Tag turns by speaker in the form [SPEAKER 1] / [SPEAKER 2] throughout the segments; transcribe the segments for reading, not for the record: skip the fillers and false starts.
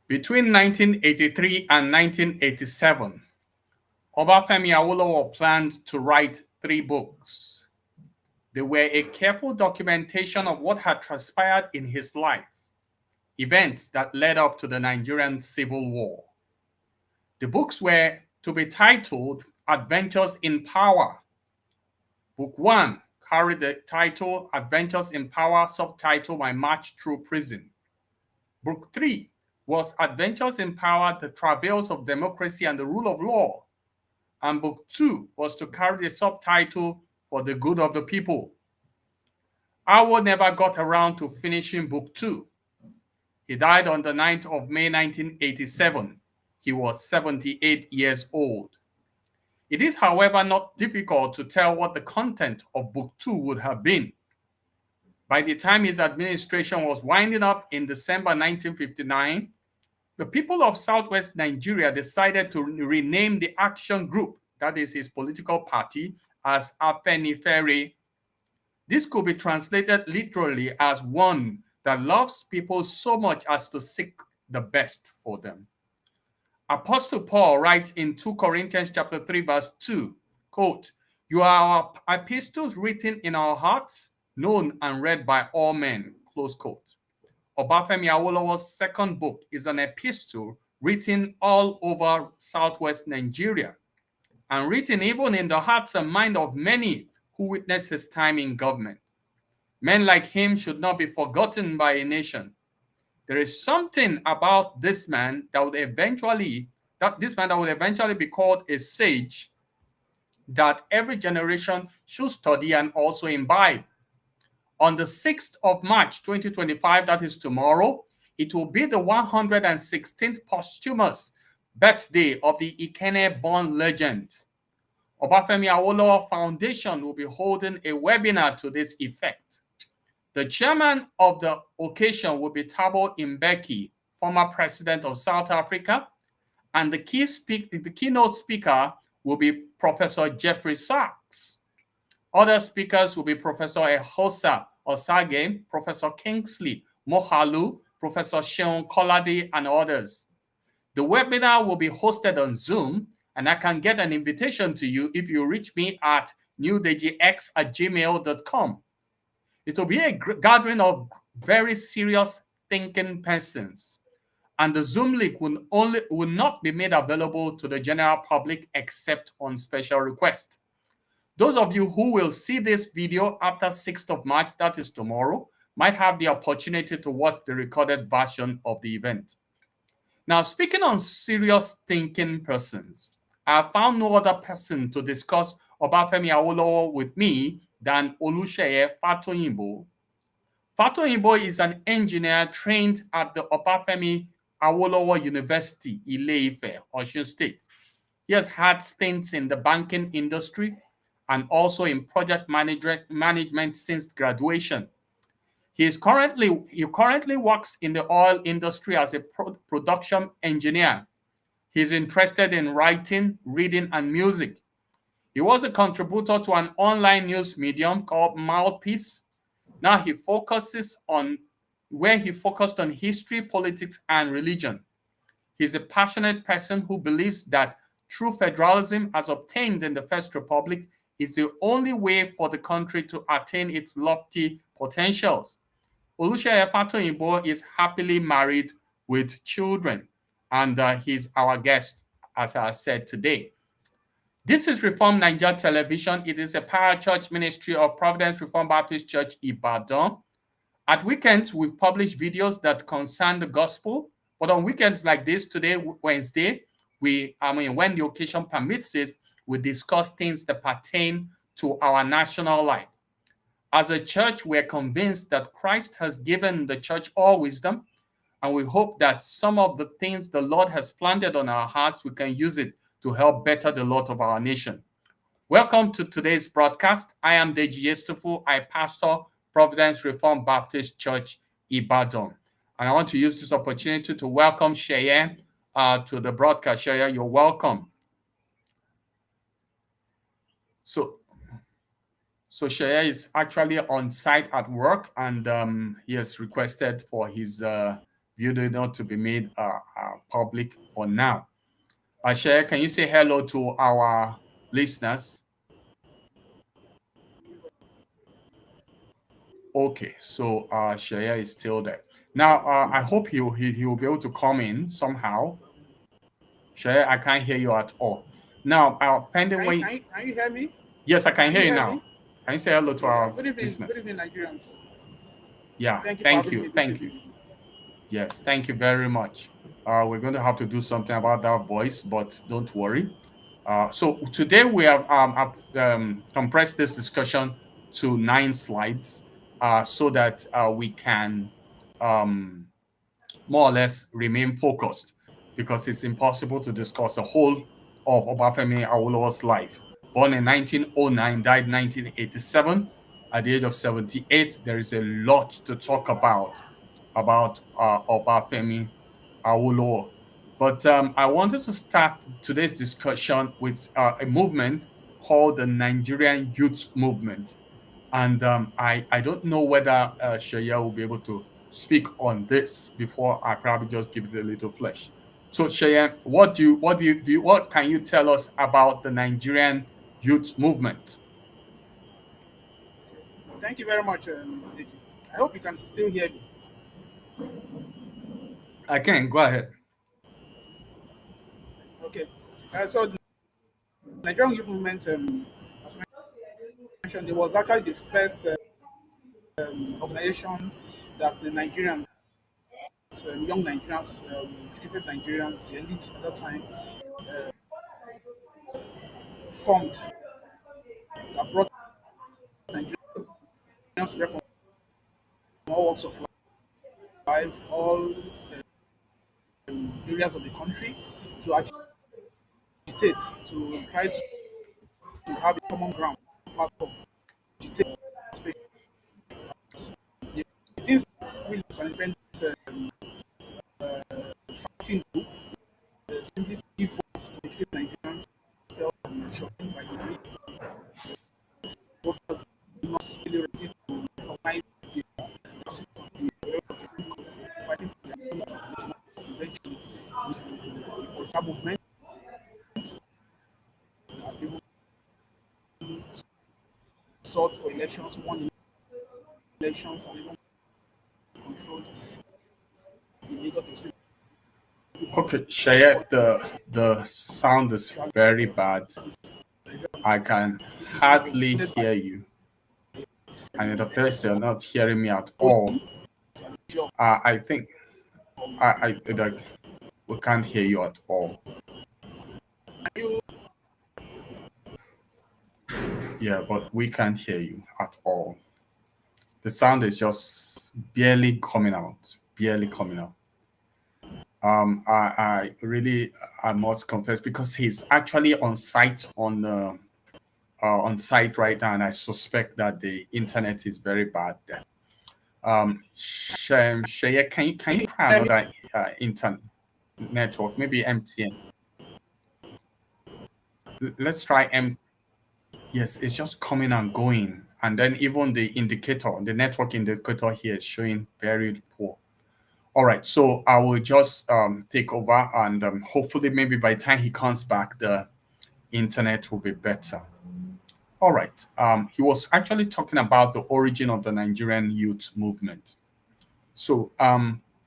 [SPEAKER 1] Between 1983 and 1987, Obafemi Awolowo planned to write 3 books. They were a careful documentation of what had transpired in his life, events that led up to the Nigerian Civil War. The books were to be titled Adventures in Power. Book 1 carried the title Adventures in Power, subtitle My March Through Prison. Book 3 was Adventures in Power, The Travails of Democracy and the Rule of Law. And Book 2 was to carry the subtitle For the Good of the People. Awo never got around to finishing Book 2. He died on the 9th of May 1987. He was 78 years old. It is, however, not difficult to tell what the content of Book 2 would have been. By the time his administration was winding up in December 1959, the people of Southwest Nigeria decided to rename the Action Group, that is his political party, as Afenifere. This could be translated literally as one that loves people so much as to seek the best for them. Apostle Paul writes in 2 Corinthians chapter 3, verse 2, quote, "You are our epistles written in our hearts, known and read by all men," close quote. Obafemi Awolowo's second book is an epistle written all over Southwest Nigeria and written even in the hearts and mind of many who witnessed his time in government. Men like him should not be forgotten by a nation. There is something about this man that would eventually be called a sage that every generation should study and also imbibe. On the 6th of March 2025, that is tomorrow, it will be the 116th posthumous birthday of the Ikene-born legend. Obafemi Awolowo Foundation will be holding a webinar to this effect. The chairman of the occasion will be Thabo Mbeki, former president of South Africa, and the keynote speaker will be Professor Jeffrey Sachs. Other speakers will be Professor Ehosa Osage, Professor Kingsley Mohalu, Professor Seun Kolade, and others. The webinar will be hosted on Zoom, and I can get an invitation to you if you reach me at newdegx@gmail.com. It will be a gathering of very serious thinking persons, and the Zoom link will not be made available to the general public except on special request. Those of you who will see this video after 6th of March, that is tomorrow, might have the opportunity to watch the recorded version of the event. Now, speaking on serious thinking persons, I have found no other person to discuss Obafemi Awolowo with me than Oluseye Fatoyinbo. Fatoyinbo is an engineer trained at the Obafemi Awolowo University, Ile-Ife, Osun State. He has had stints in the banking industry and also in project management since graduation. He currently works in the oil industry as a production engineer. He's interested in writing, reading, and music. He was a contributor to an online news medium called Mouthpiece. Now he focused on history, politics, and religion. He's a passionate person who believes that true federalism, as obtained in the First Republic, is the only way for the country to attain its lofty potentials. Oluseye Fatoyinbo is happily married with children, and he's our guest, as I said today. This is Reform Nigeria Television. It is a parachurch ministry of Providence Reformed Baptist Church, Ibadan. At weekends, we publish videos that concern the gospel, but on weekends like this, today, Wednesday, when the occasion permits it, we discuss things that pertain to our national life. As a church, we're convinced that Christ has given the church all wisdom, and we hope that some of the things the Lord has planted on our hearts, we can use it to help better the lot of our nation. Welcome to today's broadcast. I am Deji Yestufu. I pastor Providence Reformed Baptist Church, Ibadan. And I want to use this opportunity to welcome Cheyenne to the broadcast. Cheyenne, you're welcome. So Cheyenne is actually on site at work, and he has requested for his viewed not to be made public for now. Shaya, can you say hello to our listeners? Okay, so Shaya is still there. Now, I hope he will be able to come in somehow. Shaya, I can't hear you at all. Now, pending
[SPEAKER 2] Can you,
[SPEAKER 1] when.
[SPEAKER 2] can you, can you hear me?
[SPEAKER 1] Yes, I can
[SPEAKER 2] Can
[SPEAKER 1] hear
[SPEAKER 2] you
[SPEAKER 1] you
[SPEAKER 2] hear
[SPEAKER 1] now.
[SPEAKER 2] me?
[SPEAKER 1] Can you say hello to
[SPEAKER 2] Okay.
[SPEAKER 1] our
[SPEAKER 2] Good
[SPEAKER 1] listeners?
[SPEAKER 2] evening, Nigerians.
[SPEAKER 1] Yeah,
[SPEAKER 2] Thank you for
[SPEAKER 1] thank
[SPEAKER 2] having
[SPEAKER 1] you.
[SPEAKER 2] me this
[SPEAKER 1] Thank you.
[SPEAKER 2] evening.
[SPEAKER 1] Yes, thank you very much. We're going to have to do something about that voice, but don't worry. So today we have compressed this discussion to 9 slides so that we can um, more or less remain focused because it's impossible to discuss the whole of Obafemi Awolowo's life. Born in 1909, died 1987 at the age of 78. There is a lot to talk about Obafemi Awolowo. But I wanted to start today's discussion with a movement called the Nigerian Youth Movement. And I don't know whether Shaya will be able to speak on this before I probably just give it a little flesh. So Shaya, what can you tell us about the Nigerian youth movement?
[SPEAKER 2] Thank you very much, Deji. I hope you can still hear me.
[SPEAKER 1] I can go ahead.
[SPEAKER 2] Okay. So the Nigerian Youth Movement, as mentioned, it was actually the first organization that the Nigerians, young Nigerians, educated Nigerians, the elites at that time, formed that brought Nigerians together from all walks of life, all areas of the country to agitate, to try to have a common ground platform, agitate space. This really was an independent fighting group, simply to give voice to educate Nigerians felt shocking by the need of not really ready to recognize the system, fighting for their own eventually the political movement that even sought for elections, won elections, and even controlled the Lagos State
[SPEAKER 1] Okay,
[SPEAKER 2] policy at one
[SPEAKER 1] Shaya,
[SPEAKER 2] point in
[SPEAKER 1] the sound is very bad. I can
[SPEAKER 2] which was
[SPEAKER 1] hardly
[SPEAKER 2] funded by
[SPEAKER 1] hear you, and it appears you're not hearing me at all.
[SPEAKER 2] Tony Job.
[SPEAKER 1] I think like we can't hear you at all.
[SPEAKER 2] You
[SPEAKER 1] Yeah, but we can't hear you at all. The sound is just barely coming out, barely coming out. I really I must confess because he's actually on site right now, and I suspect that the internet is very bad there. Shaya, can you try
[SPEAKER 2] hear me?
[SPEAKER 1] another internet network? Maybe MTN. Let's try M. Yes, it's just coming and going, and then even the network indicator here is showing very poor. All right, so I will just take over, and hopefully, maybe by the time he comes back, the internet will be better. All right. He was actually talking about the origin of the Nigerian youth movement. So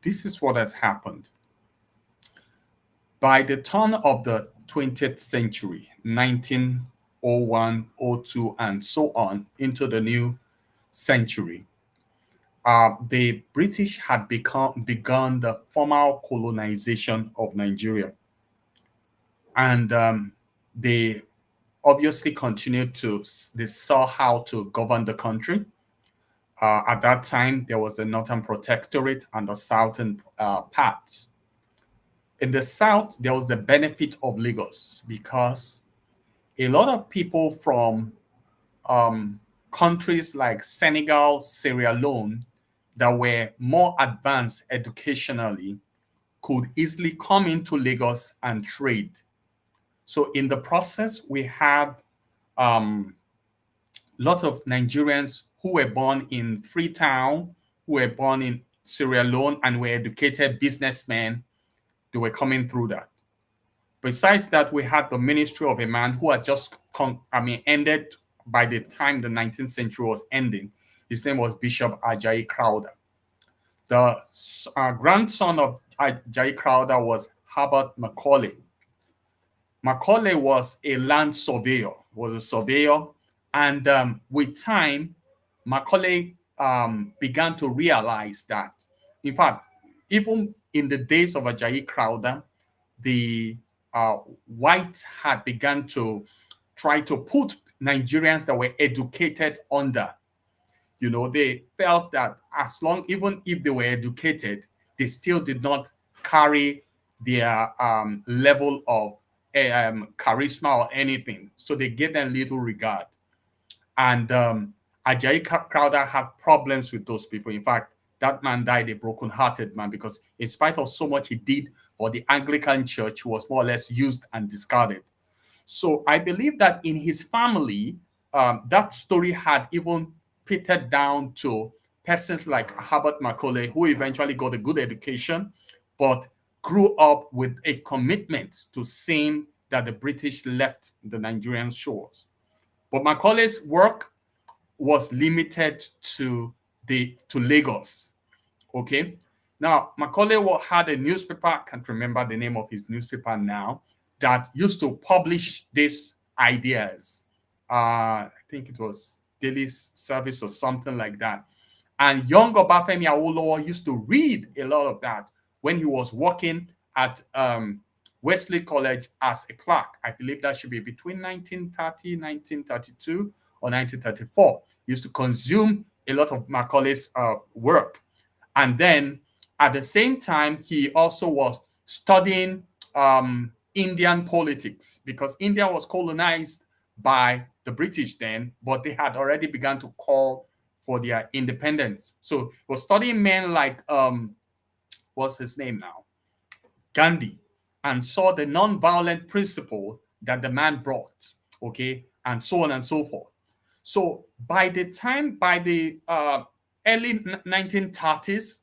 [SPEAKER 1] this is what has happened. By the turn of the 20th century, 1901, '02, and so on, into the new century, the British had begun the formal colonization of Nigeria. And they obviously continued they saw how to govern the country. At that time, there was the Northern Protectorate and the Southern parts. In the South, there was the benefit of Lagos because a lot of people from um, countries like Senegal, Sierra Leone, that were more advanced educationally could easily come into Lagos and trade. So in the process, we had a lot of Nigerians who were born in Freetown, who were born in Sierra Leone and were educated businessmen. They were coming through that. Besides that, we had the ministry of a man who had just ended by the time the 19th century was ending. His name was Bishop Ajayi Crowther. The grandson of Ajayi Crowther was Herbert Macaulay. Macaulay was a land surveyor, and with time, Macaulay began to realize that, in fact, even in the days of Ajayi Crowther, the whites had begun to try to put Nigerians that were educated under. You know, they felt that as long, even if they were educated, they still did not carry their level of charisma or anything. So they gave them little regard. And Ajayi Crowther had problems with those people. In fact, that man died a broken-hearted man because in spite of so much he did for the Anglican Church, he was more or less used and discarded. So I believe that in his family, that story had even petered down to persons like Herbert Macaulay, who eventually got a good education, but grew up with a commitment to seeing that the British left the Nigerian shores. But Macaulay's work was limited to Lagos. Okay. Now, Macaulay had a newspaper, I can't remember the name of his newspaper now, that used to publish these ideas. I think it was Daily Service or something like that. And young Obafemi Awolowo used to read a lot of that when he was working at Wesley College as a clerk. I believe that should be between 1930, 1932, or 1934. He used to consume a lot of Macaulay's work. And then at the same time, he also was studying Indian politics because India was colonized by the British then, but they had already begun to call for their independence. So he was studying men like, what's his name now? Gandhi, and saw the non-violent principle that the man brought, okay, and so on and so forth. So by the early 1930s,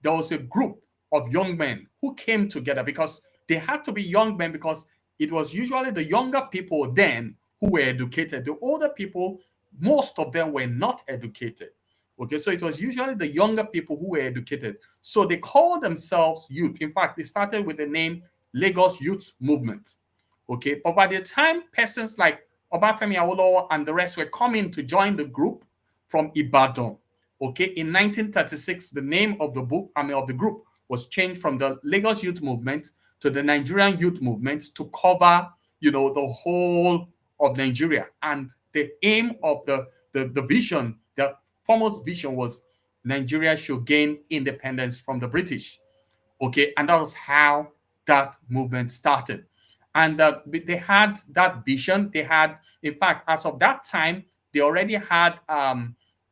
[SPEAKER 1] there was a group of young men who came together because they had to be young men because it was usually the younger people then who were educated. The older people, most of them were not educated. Okay, so it was usually the younger people who were educated. So they called themselves youth. In fact, they started with the name Lagos Youth Movement. Okay, but by the time persons like Obafemi Awolowo and the rest were coming to join the group from Ibadan, okay, in 1936, the name of the group was changed from the Lagos Youth Movement to the Nigerian Youth Movement to cover, the whole of Nigeria. And the aim of the vision, the foremost vision was Nigeria should gain independence from the British. Okay, and that was how that movement started. And they had that vision. They had, in fact, as of that time, they already had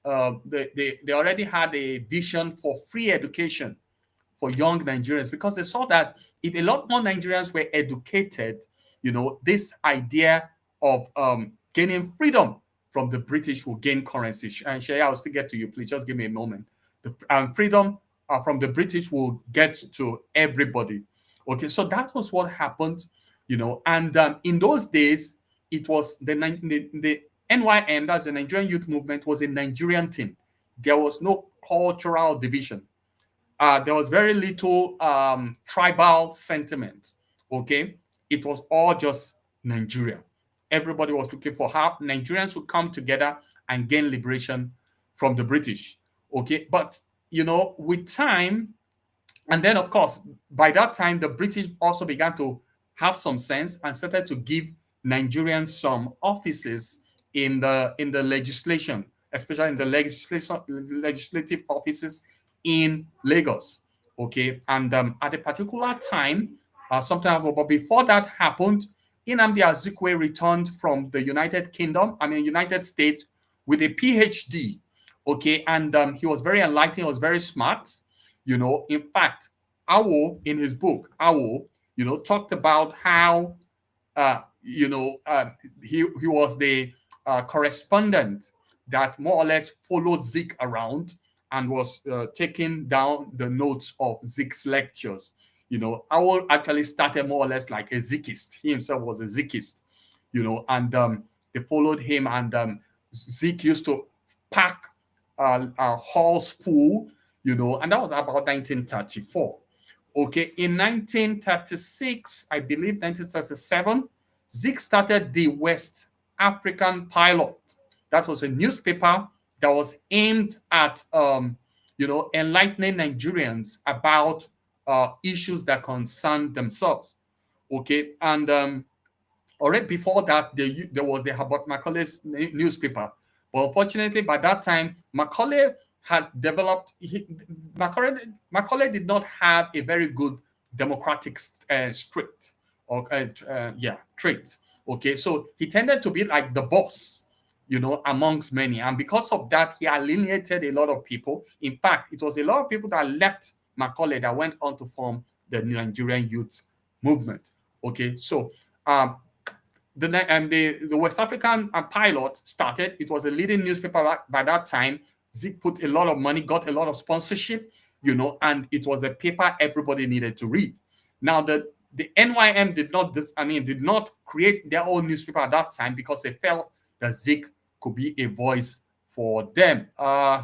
[SPEAKER 1] they already had a vision for free education for young Nigerians because they saw that if a lot more Nigerians were educated, this idea of gaining freedom from the British will gain currency. And Shaya, I'll still get to you. Please just give me a moment. The freedom from the British will get to everybody. Okay, so that was what happened, and in those days, it was the NYM, that's the Nigerian Youth Movement, was a Nigerian thing. There was no cultural division. There was very little tribal sentiment. Okay, it was all just Nigeria. Everybody was looking for how Nigerians would come together and gain liberation from the British. Okay, but with time, and then of course, by that time, the British also began to have some sense and started to give Nigerians some offices in the legislation, especially in the legislative offices in Lagos. Okay, and at a particular time, something happened. But before that happened, Nnamdi Azikiwe returned from the United States, with a PhD. Okay, and he was very enlightened. He was very smart. In fact, Awo, in his book, talked about how he was the correspondent that more or less followed Zik around and was taking down the notes of Zeke's lectures. Awol actually started more or less like a Zekist. He himself was a Zekist, and they followed him, and Zeke used to pack a halls full, and that was about 1934. Okay, in 1936, I believe 1937, Zeke started the West African Pilot. That was a newspaper that was aimed at, enlightening Nigerians about issues that concern themselves. Okay, and already before that, there was the Herbert Macaulay's newspaper. But unfortunately, by that time, Macaulay had developed, Macaulay did not have a very good democratic trait. Okay, so he tended to be like the boss, amongst many. And because of that, he alienated a lot of people. In fact, it was a lot of people that left Macaulay that went on to form the Nigerian youth movement. Okay, so the West African Pilot started. It was a leading newspaper by that time. Zeke put a lot of money, got a lot of sponsorship, and it was a paper everybody needed to read. Now, the NYM did not create their own newspaper at that time because they felt that Zeke could be a voice for them. I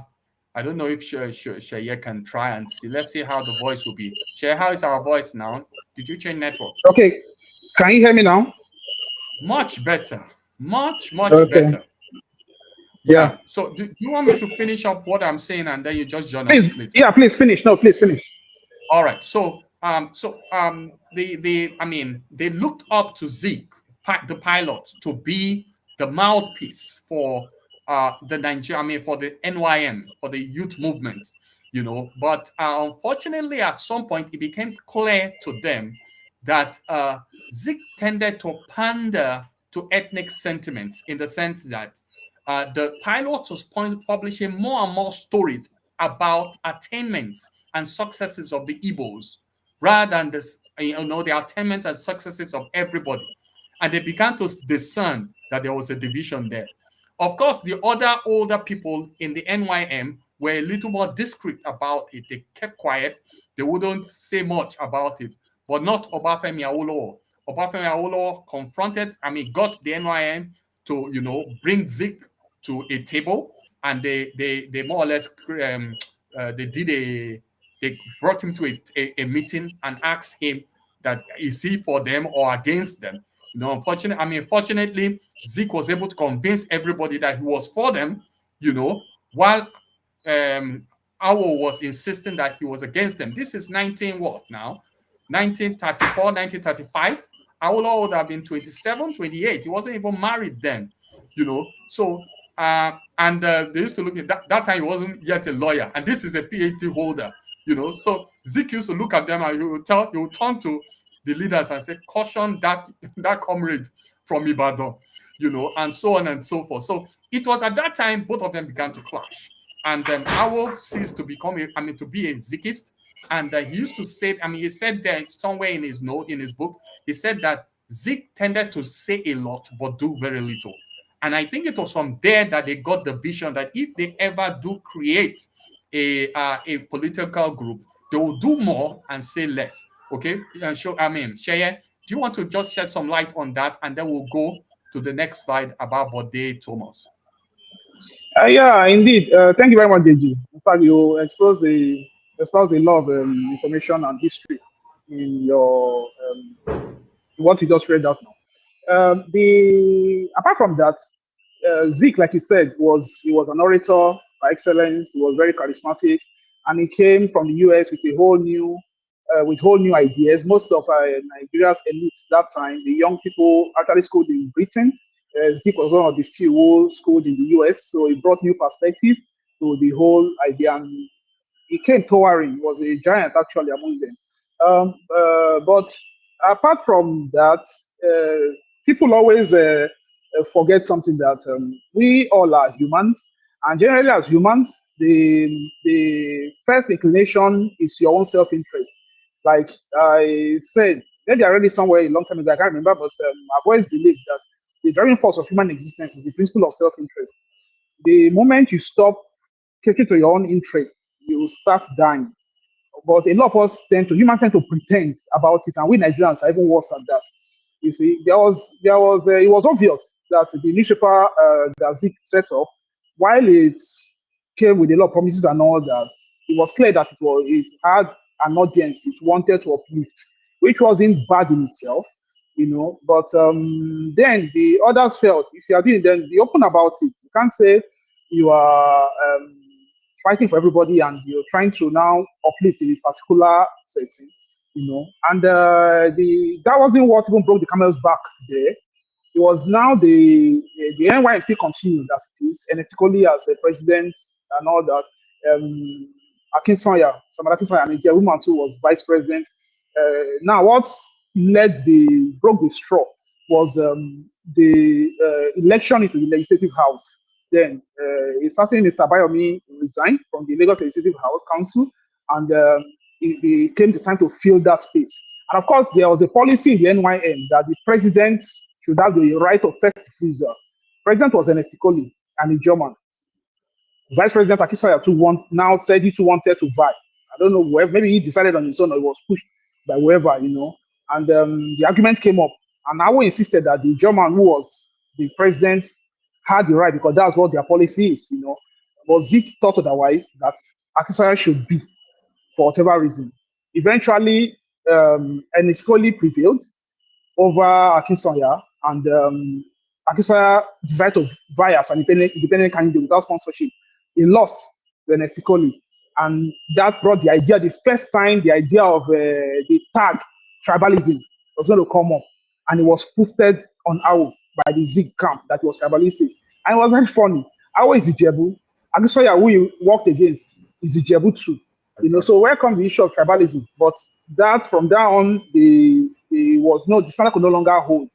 [SPEAKER 1] don't know if Sheye can try and see. Let's see how the voice will be. Sheye, how is our voice now? Did you change network?
[SPEAKER 2] Okay, can you hear me now?
[SPEAKER 1] Much better. Much
[SPEAKER 2] Okay.
[SPEAKER 1] better. Yeah. So do you want me to finish up what I'm saying and then you just join up later?
[SPEAKER 2] Yeah, please finish. No, please finish.
[SPEAKER 1] All right. So they looked up to Zeke, the pilot, to be the mouthpiece for the NYM, for the youth movement, But unfortunately, at some point, it became clear to them that Zeke tended to pander to ethnic sentiments in the sense that the pilot was publishing more and more stories about attainments and successes of the Igbos rather than the attainments and successes of everybody. And they began to discern that there was a division there. Of course, the other older people in the NYM were a little more discreet about it. They kept quiet. They wouldn't say much about it, but not Obafemi Awolowo. Obafemi Awolowo got the NYM to, bring Zeke to a table, and they more or less they brought him to a meeting and asked him that is he for them or against them. Unfortunately, Zeke was able to convince everybody that he was for them, while Awo was insisting that he was against them. This is 1934, 1935. Awolowo would have been 27, 28. He wasn't even married then, So, they used to look at that time, he wasn't yet a lawyer. And this is a PhD holder, So Zeke used to look at them and he would turn to the leaders and say, caution that comrade from Ibadan, and so on and so forth. So it was at that time both of them began to clash. And then Awo ceased to be a Zekist. And he used to say, he said there somewhere in his book, he said that Zeke tended to say a lot but do very little. And I think it was from there that they got the vision that if they ever do create a political group, they will do more and say less. Okay, Sheye, do you want to just shed some light on that, and then we'll go to the next slide about Bode Thomas?
[SPEAKER 2] Yeah, indeed. Thank you very much, Deji. In fact, you exposed a lot of information and history in your what you just read out now. Apart from that, Zeke, like you said, he was an orator by excellence. He was very charismatic, and he came from the US with whole new ideas. Most of Nigeria's elites that time, the young people, actually schooled in Britain. Zeke was one of the few who schooled in the US, so he brought new perspective to the whole idea. And he came towering. He was a giant actually among them. But apart from that, people always forget something that we all are humans, and generally as humans, the first inclination is your own self-interest. Like I said, maybe I read it somewhere a long time ago, I can't remember, but I've always believed that the driving force of human existence is the principle of self-interest. The moment you stop catering to your own interests, you start dying. But a lot of us humans tend to pretend about it, and we Nigerians are even worse at that. You see, it was obvious that the newspaper that Zik set up, while it came with a lot of promises and all that, it was clear that it had an audience it wanted to uplift, which wasn't bad in itself, you know. But then the others felt if you are doing, then be open about it. You can't say you are fighting for everybody and you're trying to now uplift in a particular setting, you know. And that wasn't what even broke the camel's back there. It was now the NYMC continued as it is, and Etikoli as a president and all that. Samara Akinsanya, and a woman too was vice president. Now, what broke the straw was the election into the legislative house. Then a certain Mr. Bayomi resigned from the Lagos Legislative House Council, and it came the time to fill that space. And of course, there was a policy in the NYM that the president should have the right of first refusal. President was Ernest Ikoli and a German. Vice President Akisaya too now said he too wanted to vie. I don't know where, maybe he decided on his own or he was pushed by whoever, you know. And the argument came up, and Awo insisted that the German who was the president had the right because that's what their policy is, you know. But Zik thought otherwise, that Akisaya should be for whatever reason. Eventually, Eniskoli prevailed over Akinsanya, and Akinsanya decided to vie as an independent candidate without sponsorship. He lost to Enestikoli, and that brought the first time the idea of the tag tribalism was going to come up, and it was posted on Awo by the Zig camp that it was tribalistic. And it was very funny. Awo is Ijebu. Akinsanya, who he worked against, is Ijebu too. You know, so where comes the issue of tribalism? But that from there on, the standard could no longer hold.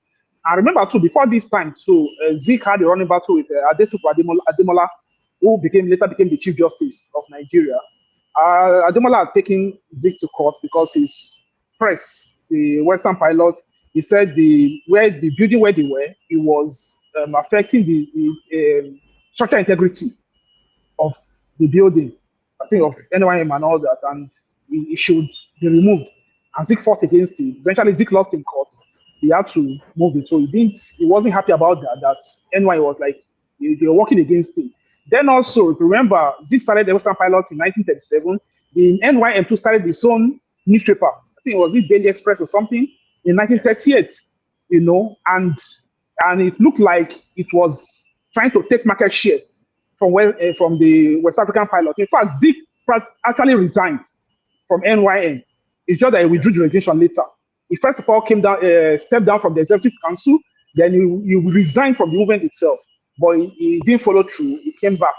[SPEAKER 2] I remember too, before this time too, Zik had a running battle with Adetupu Ademola, who later became the Chief Justice of Nigeria. Ademola had taken Zik to court because his press, the Western pilot, he said the building where they were, it was affecting the structural integrity of the building, I think of NYM and all that, and it should be removed. And Zik fought against it. Eventually, Zik lost in court. He had to move it. So he wasn't happy about that NY was like, they were working against him. Then also, if you remember, Zik started the Western Pilot in 1937. The NYM2 started its own newspaper. I think it was the Daily Express or something in 1938, you know, and it looked like it was trying to take market share from the West African Pilot. In fact, Zik actually resigned from NYM. It's just that he withdrew the resignation later. He first of all stepped down from the Executive Council, then he resigned from the movement itself. But he didn't follow through. He came back,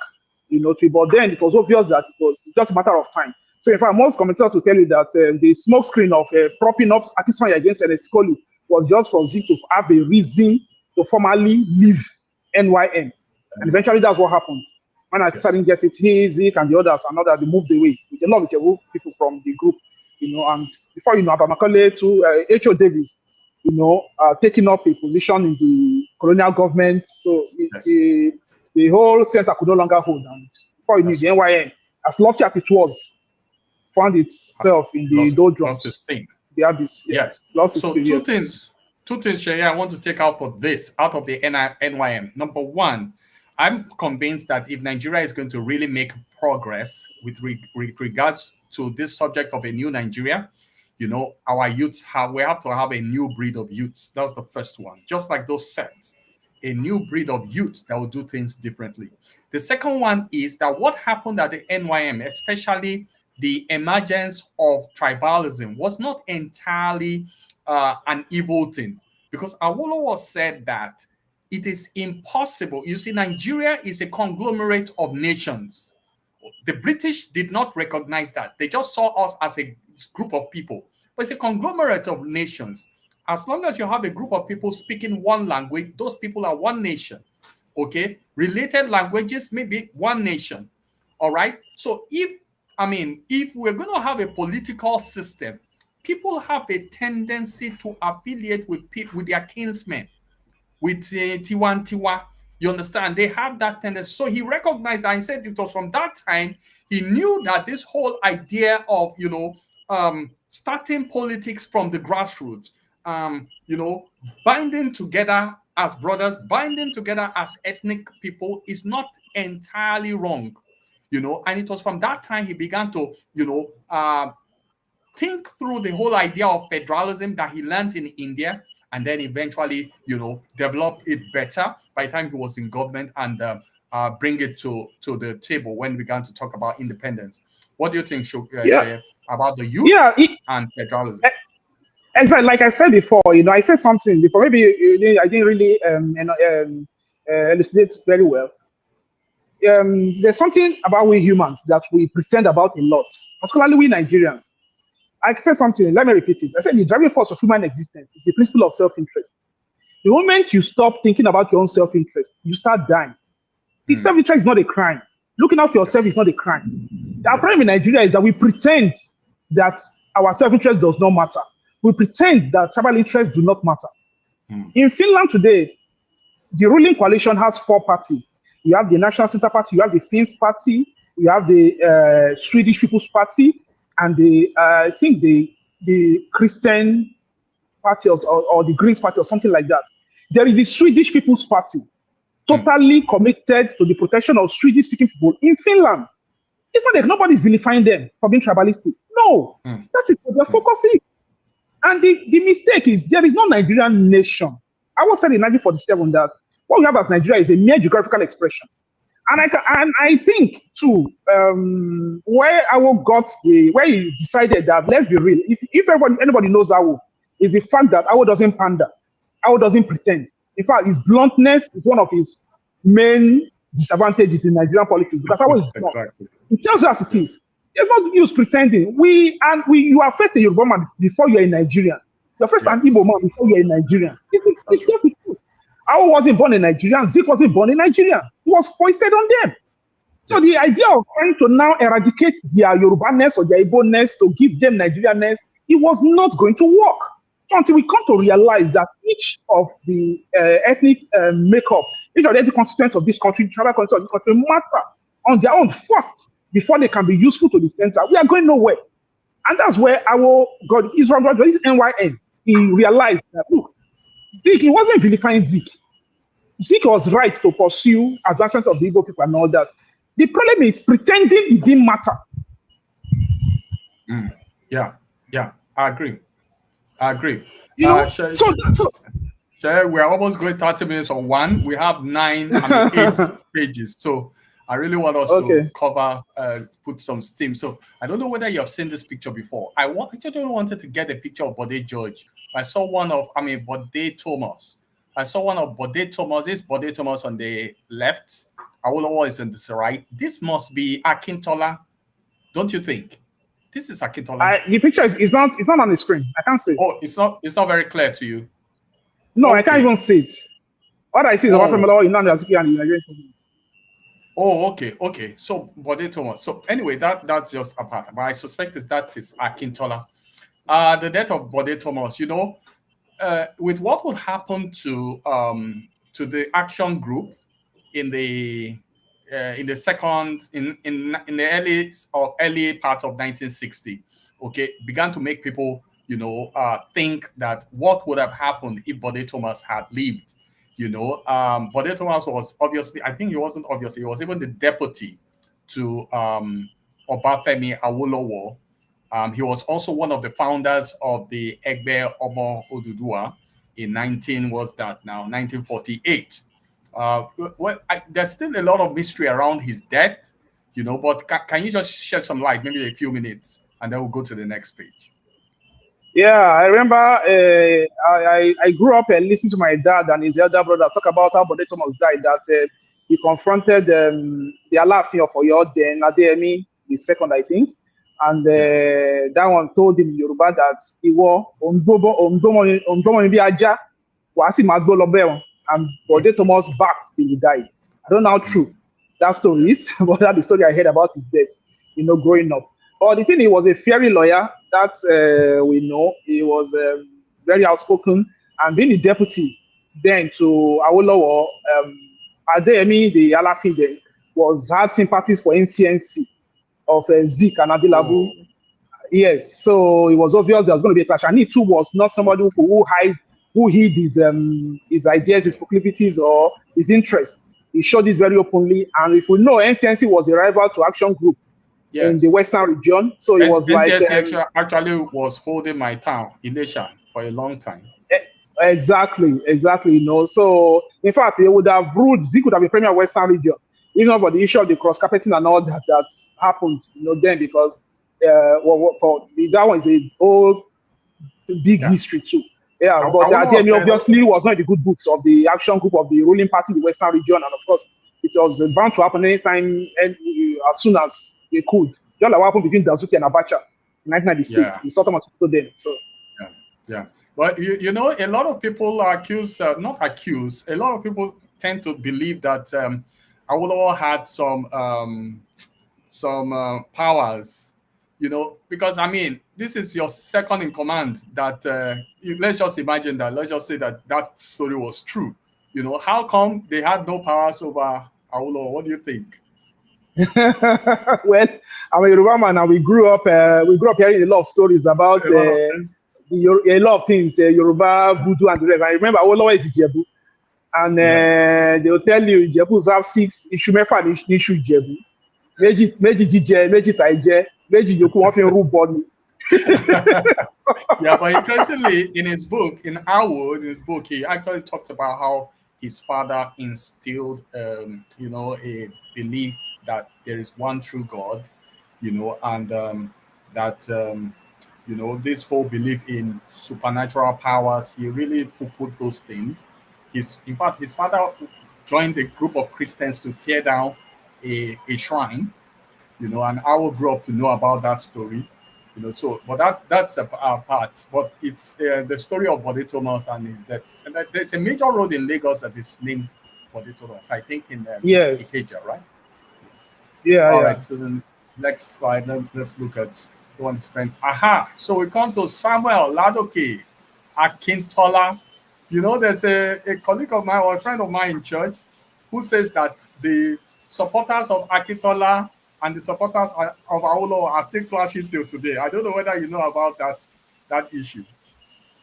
[SPEAKER 2] you know. But then it was obvious that it was just a matter of time. So in fact, most commentators will tell you that the smoke screen of propping up Akisanya against Enestikoli was just for Zik to have a reason to formally leave NYM. And eventually that's what happened. When Akisanya didn't get it, Zik and the others they moved away with a lot of people from the group, you know. And before you know, Abamakole to H.O. Davis, you know, taking up a position in the colonial government. So the whole center could no longer hold. And before you knew, the NYM, as lofty as it was, found itself in the doldrums.
[SPEAKER 1] Lost its thing.
[SPEAKER 2] They have this.
[SPEAKER 1] Yes.
[SPEAKER 2] Lost its
[SPEAKER 1] so
[SPEAKER 2] thing,
[SPEAKER 1] two things, Shaya, I want to take out of the NYM. Number one, I'm convinced that if Nigeria is going to really make progress with regards to this subject of a new Nigeria, you know, our youths we have to have a new breed of youths. That's the first one. Just like those sects, a new breed of youths that will do things differently. The second one is that what happened at the NYM, especially the emergence of tribalism, was not entirely an evil thing, because Awolowo said that it is impossible. You see, Nigeria is a conglomerate of nations. The British did not recognize that. They just saw us as a group of people. But it's a conglomerate of nations. As long as you have a group of people speaking one language, those people are one nation. Okay? Related languages, maybe one nation. All right? So if we're going to have a political system, people have a tendency to affiliate with their kinsmen, with Tiwantiwa. You understand? They have that tendency. So he recognized and said it was from that time he knew that this whole idea of, starting politics from the grassroots, binding together as brothers, binding together as ethnic people is not entirely wrong, and it was from that time he began to, think through the whole idea of federalism that he learned in India, and then eventually, develop it better by the time he was in government and bring it to the table when we began to talk about independence. What do you think,
[SPEAKER 3] Yeah,
[SPEAKER 1] Sheye, about the youth
[SPEAKER 3] yeah.
[SPEAKER 1] and federalism?
[SPEAKER 3] Exactly. Like I said before, I said something before. Maybe I didn't really elucidate very well. There's something about we humans that we pretend about a lot, particularly we Nigerians. I said something. Let me repeat it. I said the driving force of human existence is the principle of self-interest. The moment you stop thinking about your own self-interest, you start dying. The self-interest is not a crime. Looking out for yourself is not a crime. The problem in Nigeria is that we pretend that our self-interest does not matter. We pretend that tribal interests do not matter. In Finland today, the ruling coalition has 4 parties. You have the National Center Party, you have the Finns Party, you have the Swedish People's Party, and I think the Christian Party or the Greens Party or something like that. There is the Swedish People's Party, totally committed to the protection of Swedish-speaking people in Finland. It's not that nobody's vilifying them for being tribalistic. No, that is what they're focusing. And the mistake is there is no Nigerian nation. I was said in 1947 that what we have as Nigeria is a mere geographical expression. And I think too, where he decided that, let's be real, if anybody knows Awo, is the fact that Awo doesn't pander, Awo doesn't pretend. In fact, his bluntness is one of his main disadvantages in Nigerian politics, because Awo is blunt. Exactly. It tells you as it is. There's no use pretending. You are first a Yoruba man before you're a Nigerian. You're first an Igbo man before you're a Nigerian. It's just the truth. Awo wasn't born in Nigeria. Zik wasn't born in Nigeria. He was foisted on them. So the idea of trying to now eradicate their Yoruba-ness or their Igbo-ness to give them Nigerian-ness, it was not going to work. So until we come to realize that each of the ethnic makeup, each of the ethnic constituents of this country, tribal constituents of this country, matter on their own first before they can be useful to the center, we are going nowhere. And that's where our God, Israel, this NYN, he realized that, look, Zik, he wasn't vilifying Zik. Zik was right to pursue advancement of the Igbo people and all that. The problem is pretending it didn't matter.
[SPEAKER 1] Yeah, I agree. We're almost going 30 minutes on one. We have 8 pages. So I really want us to cover, put some steam. So I don't know whether you have seen this picture before. I just wanted to get a picture of Bode George. I saw one of, Bode Thomas. I saw one of Bode Thomas. This Bode Thomas on the left. Awolowo is on the right. This must be Akintola, don't you think? This is Akintola.
[SPEAKER 3] The picture is not on the screen. I can't see it.
[SPEAKER 1] Oh, it's not very clear to you.
[SPEAKER 3] No, okay. I can't even see it. What I see is Obafemi Awolowo in Nigerian and the Nigerian government.
[SPEAKER 1] Oh, okay. So Bode Thomas. So anyway, that's just a part. But I suspect that is Akintola. The death of Bode Thomas, with what would happen to the action group in the early part of 1960, began to make people think that what would have happened if Bode Thomas had lived. Bode Thomas was obviously, I think he wasn't obviously, he was even the deputy to Obafemi Awolowo. He was also one of the founders of the Egbe Omo Oduduwa in 1948. There's still a lot of mystery around his death, but can you just shed some light, maybe a few minutes, and then we'll go to the next page.
[SPEAKER 3] Yeah, I remember I grew up and listened to my dad and his elder brother talk about how Bode Thomas died, that he confronted the Alaafin of Oyo, then Adeyemi the second, I think, and that one told him in Yoruba that he was and Bode Thomas backed till he died. I don't know how true that story is, but that's the story I heard about his death, growing up. But the thing, he was a fiery lawyer, that we know. He was very outspoken, and being the deputy then to Awolowo, Adeyemi, the Alafin then, had sympathies for NCNC of Zik and Adilabu.
[SPEAKER 1] Oh,
[SPEAKER 3] Yes, so it was obvious there was going to be a clash. And he too was not somebody who hid his ideas, his proclivities, or his interests. He showed this very openly. And if we know, NCNC was a rival to Action Group in the
[SPEAKER 1] yes.
[SPEAKER 3] Western region. So it was like
[SPEAKER 1] Actually was holding my town, Ilesha, for a long time.
[SPEAKER 3] exactly. You know, so in fact, it would have ruled. Zik would have been premier Western region, even for the issue of the cross carpeting and all that happened. You know, then because that one is a whole big history too. Yeah, but Adeyemi obviously was not in the good books of the Action Group of the ruling party in the Western region, and of course, it was bound to happen anytime and as soon as they could. Just like what happened between Dazuki and Abacha in 1996.
[SPEAKER 1] Yeah.
[SPEAKER 3] The Sultan was then. So
[SPEAKER 1] yeah. But you know, a lot of people are accused, not accused. A lot of people tend to believe that Awolowo had some powers. You know, because I mean, this is your second in command. That let's just imagine that. Let's just say that story was true. You know, how come they had no powers over Awolowo? What do you think?
[SPEAKER 3] Well, I'm a Yoruba man, and we grew up hearing a lot of stories about a lot of things, Yoruba, voodoo, and the rest. I remember Awolowo is Ijebu, and yes, they'll tell you Ijebus have 6 issue mefa ní issue Ijebu. Méjì jíjẹ, méjì tàìjẹ, méjì yòókù wọ́n fi ń rú bọ́ọ̀lù.
[SPEAKER 1] Yeah, but interestingly, in his book, he actually talked about how his father instilled, you know, a belief that there is one true God, you know, and that, you know, this whole belief in supernatural powers, he really put those things. In fact, his father joined a group of Christians to tear down a shrine, you know, and I will grow up to know about that story, you know. So, but that's a part. But it's the story of Bode Thomas and his death. And there's a major road in Lagos that is named Bode Thomas. I think in
[SPEAKER 3] yes,
[SPEAKER 1] Ikeja, right?
[SPEAKER 3] Yeah.
[SPEAKER 1] All right. So the next slide. Let's look at the one spent. Aha. So we come to Samuel Ladoke Akintola. You know, there's a colleague of mine or a friend of mine in church who says that the supporters of Akintola and the supporters of Awolowo are still clashing till today. I don't know whether you know about that issue.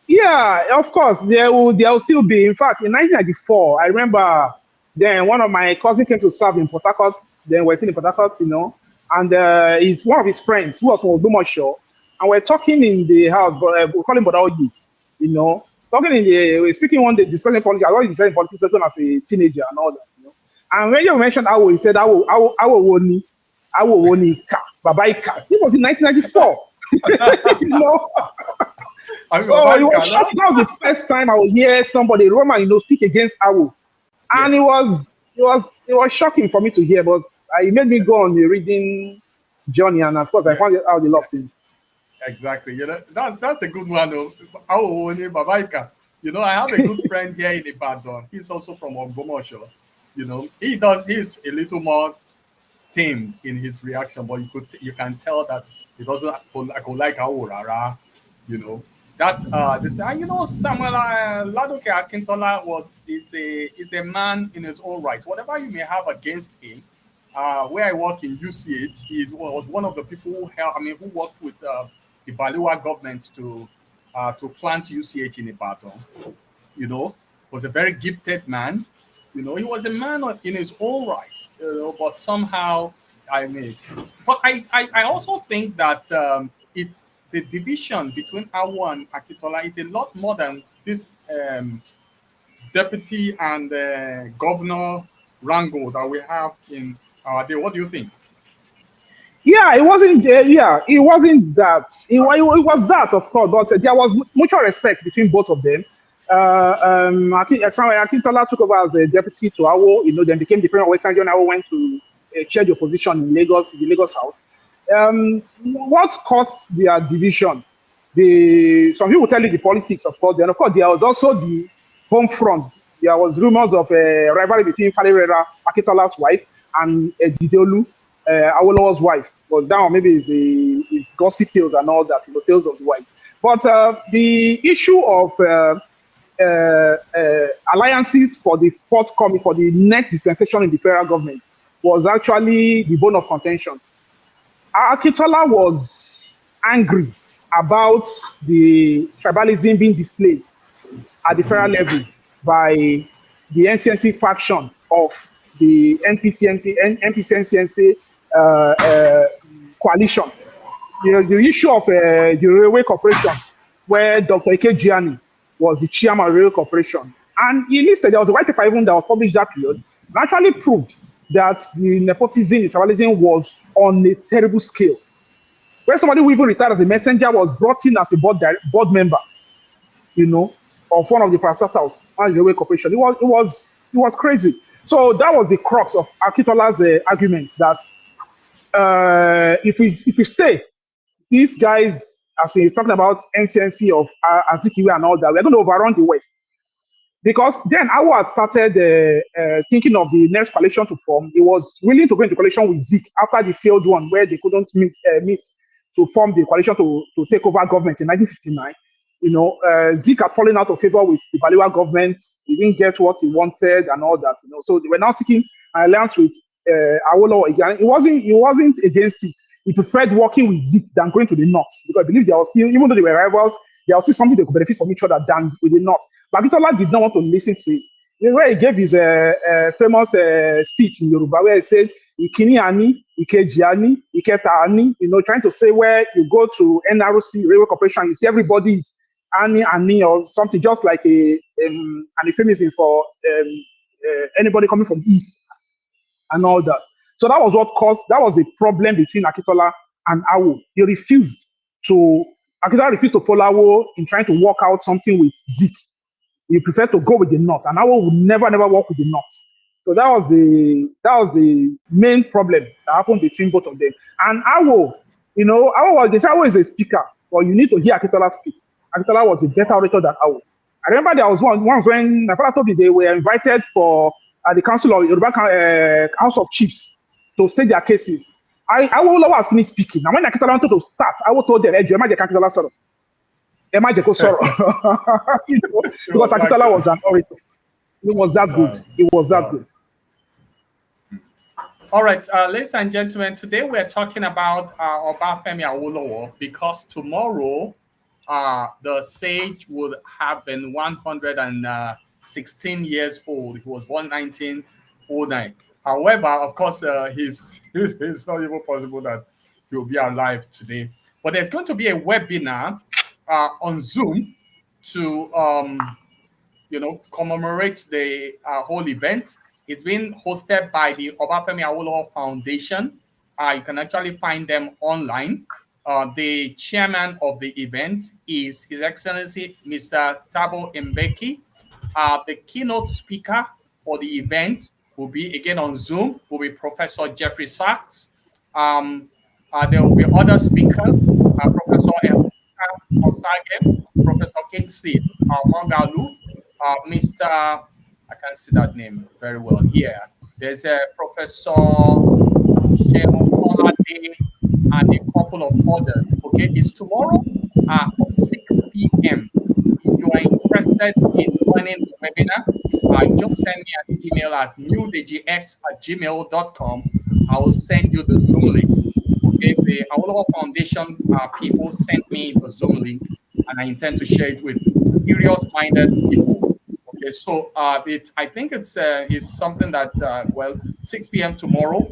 [SPEAKER 3] Yeah, of course, there will still be. In fact, in 1994, I remember then one of my cousins came to serve in Port Harcourt. Then we're still in Port Harcourt, you know, and it's one of his friends who was from Ogbomoso, and we're talking in the house, but we call him Bodaoji, you know, we're speaking one day, discussing politics. I was discussing politics as a teenager and all that, you know. And when you mentioned Awo, he said Awo Woni Ka, Babaika. It was in 1994. You know. So it was shocking. That was the first time I would hear somebody Roman, you know, speak against Awo, and it was shocking for me to hear. But it made me go on the reading journey, and of course, I found out a lot of things.
[SPEAKER 1] Exactly. You know, that's a good one. Awo Woni Babaika. You know, I have a good friend here in Ibadan. He's also from Ogbomoso. You know, he's a little more tame in his reaction, but you can tell that he doesn't like Aworara, you know. That you know, Samuel Ladoke Akintola is a man in his own right. Whatever you may have against him, where I work in UCH, he was one of the people who worked with the Baliwa government to plant UCH in Ibadan. You know, was a very gifted man. You know, he was a man in his own right. You know, but somehow but I also think that it's the division between Awo and Akintola is a lot more than this deputy and governor wrangle that we have in our day. What do you think?
[SPEAKER 3] Yeah, it wasn't. It wasn't that. It was that, of course, but there was mutual respect between both of them. Akintola took over as a deputy to Awo, you know, then became the premier of Western Region. Awo went to chair the opposition in Lagos, the Lagos House. What caused their division? Some people tell you the politics, of course. Then, of course, there was also the home front. There was rumors of a rivalry between Falirera, Akintola's wife, and Jideolu, Awolowo's wife. But that maybe is gossip tales and all that, you know, tales of the wives. But the issue of alliances for the forthcoming, for the next dispensation in the federal government was actually the bone of contention. Akintola was angry about the tribalism being displayed at the federal level by the NCNC faction of the NPC-NCNC coalition. The issue of the railway corporation, where Dr. Ike was the chairman of the railway corporation. And he listed, there was a white paper even that was published that period, and actually proved that the nepotism, the tribalism was on a terrible scale. Where somebody who even retired as a messenger was brought in as a board member, of one of the parastatals and the railway corporation. It was crazy. So that was the crux of Akintola's argument that if we stay, these guys, as he's talking about NCNC of Azikiwe and all that, we're going to overrun the West. Because then Awo had started thinking of the next coalition to form. He was willing to go into coalition with Zik after the failed one where they couldn't meet to form the coalition to take over government in 1959. Zik had fallen out of favor with the Baliwa government. He didn't get what he wanted and all that. So they were now seeking an alliance with Awolowo again. He wasn't against it. He preferred working with Zik than going to the North because I believe there was still, even though they were rivals, there was still something they could benefit from each other than with the North. But Akintola did not want to listen to it. Where he gave his famous speech in Yoruba, where he said, Ikini Ani, Ikeji Ani, Iketa Ani, trying to say where you go to NRC, Railway Corporation, you see everybody's Ani, or something, just like an euphemism for anybody coming from East and all that. So that was the problem between Akintola and Awo. Akintola refused to follow Awo in trying to work out something with Zik. He preferred to go with the North, and Awo would never work with the North. So that was the main problem that happened between both of them. And Awo, Awo is a speaker, but you need to hear Akintola speak. Akintola was a better orator than Awo. I remember there was once when my father told me they were invited for the council of Yoruba House of Chiefs to state their cases. Awo was finished speaking, and when Akintola wanted to start, Awo told them, "Hey, Akintola sorrow." Because Akintola was an orator. It was that good. It was that good.
[SPEAKER 1] All right, ladies and gentlemen, today we're talking about Obafemi Awolowo because tomorrow the sage would have been 116 years old. He was born 1909. However, of course, it's not even possible that he'll be alive today. But there's going to be a webinar on Zoom to commemorate the whole event. It's been hosted by the Obafemi Awolowo Foundation. You can actually find them online. The chairman of the event is His Excellency Mr. Thabo Mbeki. The keynote speaker for the event will be, again on Zoom, will be Professor Jeffrey Sachs. There will be other speakers, Professor Osage, Professor Kingsley Mongalu, Mr. I can't see that name very well here. There's a Professor Sheon Olade and a couple of others. Okay, it's tomorrow at 6 p.m. If you are interested in joining the webinar, just send me an email at newdgx@gmail.com. I will send you the Zoom link. Okay, the Awolowo Foundation people sent me the Zoom link, and I intend to share it with serious-minded people. Okay, so I think it's something that 6 p.m. tomorrow.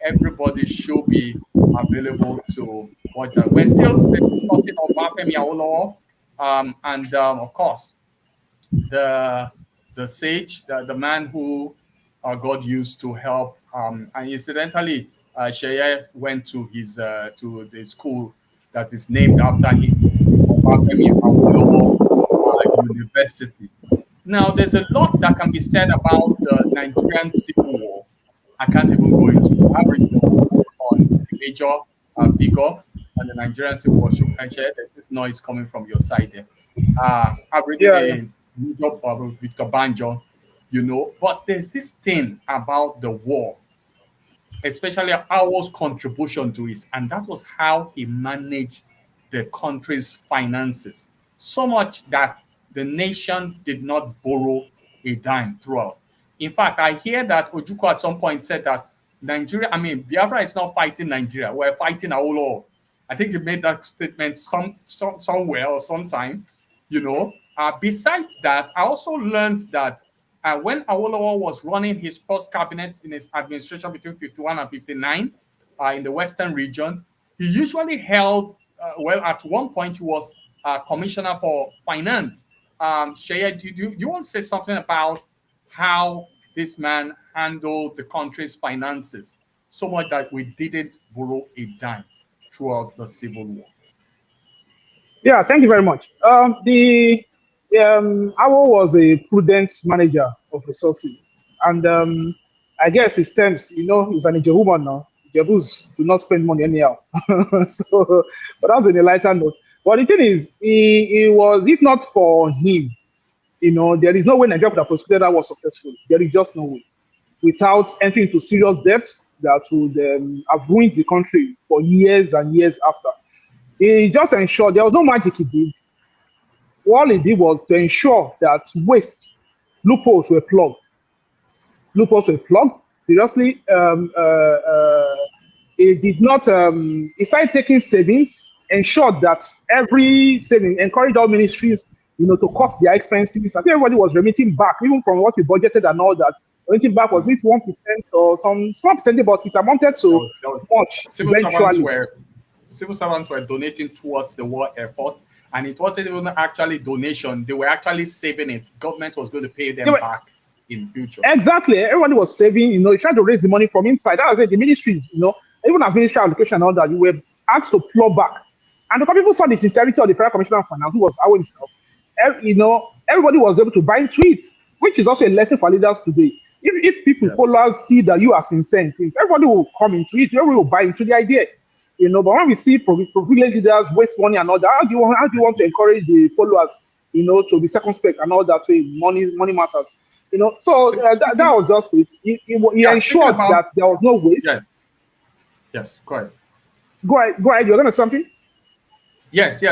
[SPEAKER 1] Everybody should be available to watch that. We're still discussing Obafemi Awolowo, and of course, the sage, the man who God used to help. And incidentally, Sheye went to to the school that is named after him, Obafemi Awolowo University. Now, there's a lot that can be said about the Nigerian Civil War. I can't even go into. I've written a book on the major figure on the Nigerian Civil War. And share that this noise coming from your side there. I've written a major book with Victor Banjo, but there's this thing about the war, especially our contribution to it, and that was how he managed the country's finances. So much that the nation did not borrow a dime throughout. In fact, I hear that Ojukwu at some point said that Biafra is not fighting Nigeria, we're fighting Awolowo. I think he made that statement somewhere or sometime. Besides that, I also learned that when Awolowo was running his first cabinet in his administration between 51 and 59 in the Western region, he usually held, at one point, he was commissioner for finance. Sheye, do you want to say something about how this man handled the country's finances so much that we didn't borrow a dime throughout the Civil War?
[SPEAKER 3] Yeah, thank you very much. The Awo was a prudent manager of resources, and I guess his terms, he's an Ijebuman now. Ijebus do not spend money anyhow. So, but that's in a lighter note. But the thing is, he was, if not for him, there is no way Nigeria could have prosecuted that was successful. There is just no way. Without entering into serious debts that would have ruined the country for years and years after. He just ensured there was no magic he did. All he did was to ensure that loopholes were plugged. Loopholes were plugged. Seriously, he did not. He started taking savings, ensured that every saving, encouraged all ministries, to cut their expenses. I think everybody was remitting back, even from what we budgeted and all that. Remitting back was it 1% or some small percentage, but it amounted to much eventually.
[SPEAKER 1] Civil servants were donating towards the war effort, and it wasn't even actually donation. They were actually saving it. Government was going to pay them back in future.
[SPEAKER 3] Exactly. Everybody was saving, trying to raise the money from inside. That was it. The ministries, even as ministry allocation and all that, you were asked to plow back. And because people saw the sincerity of the Federal Commissioner of Finance, who was Awo himself, everybody was able to buy into it, which is also a lesson for leaders today. If people, followers, see that you are sincere in things, everybody will come into it. Everybody will buy into the idea. But when we see privileged leaders waste money and all that, how do you want to encourage the followers, to be circumspect and all that way? Money matters, So that was just it. He ensured that there was no waste.
[SPEAKER 1] Yes. Go ahead.
[SPEAKER 3] Go ahead. You're gonna say something?
[SPEAKER 1] Yes.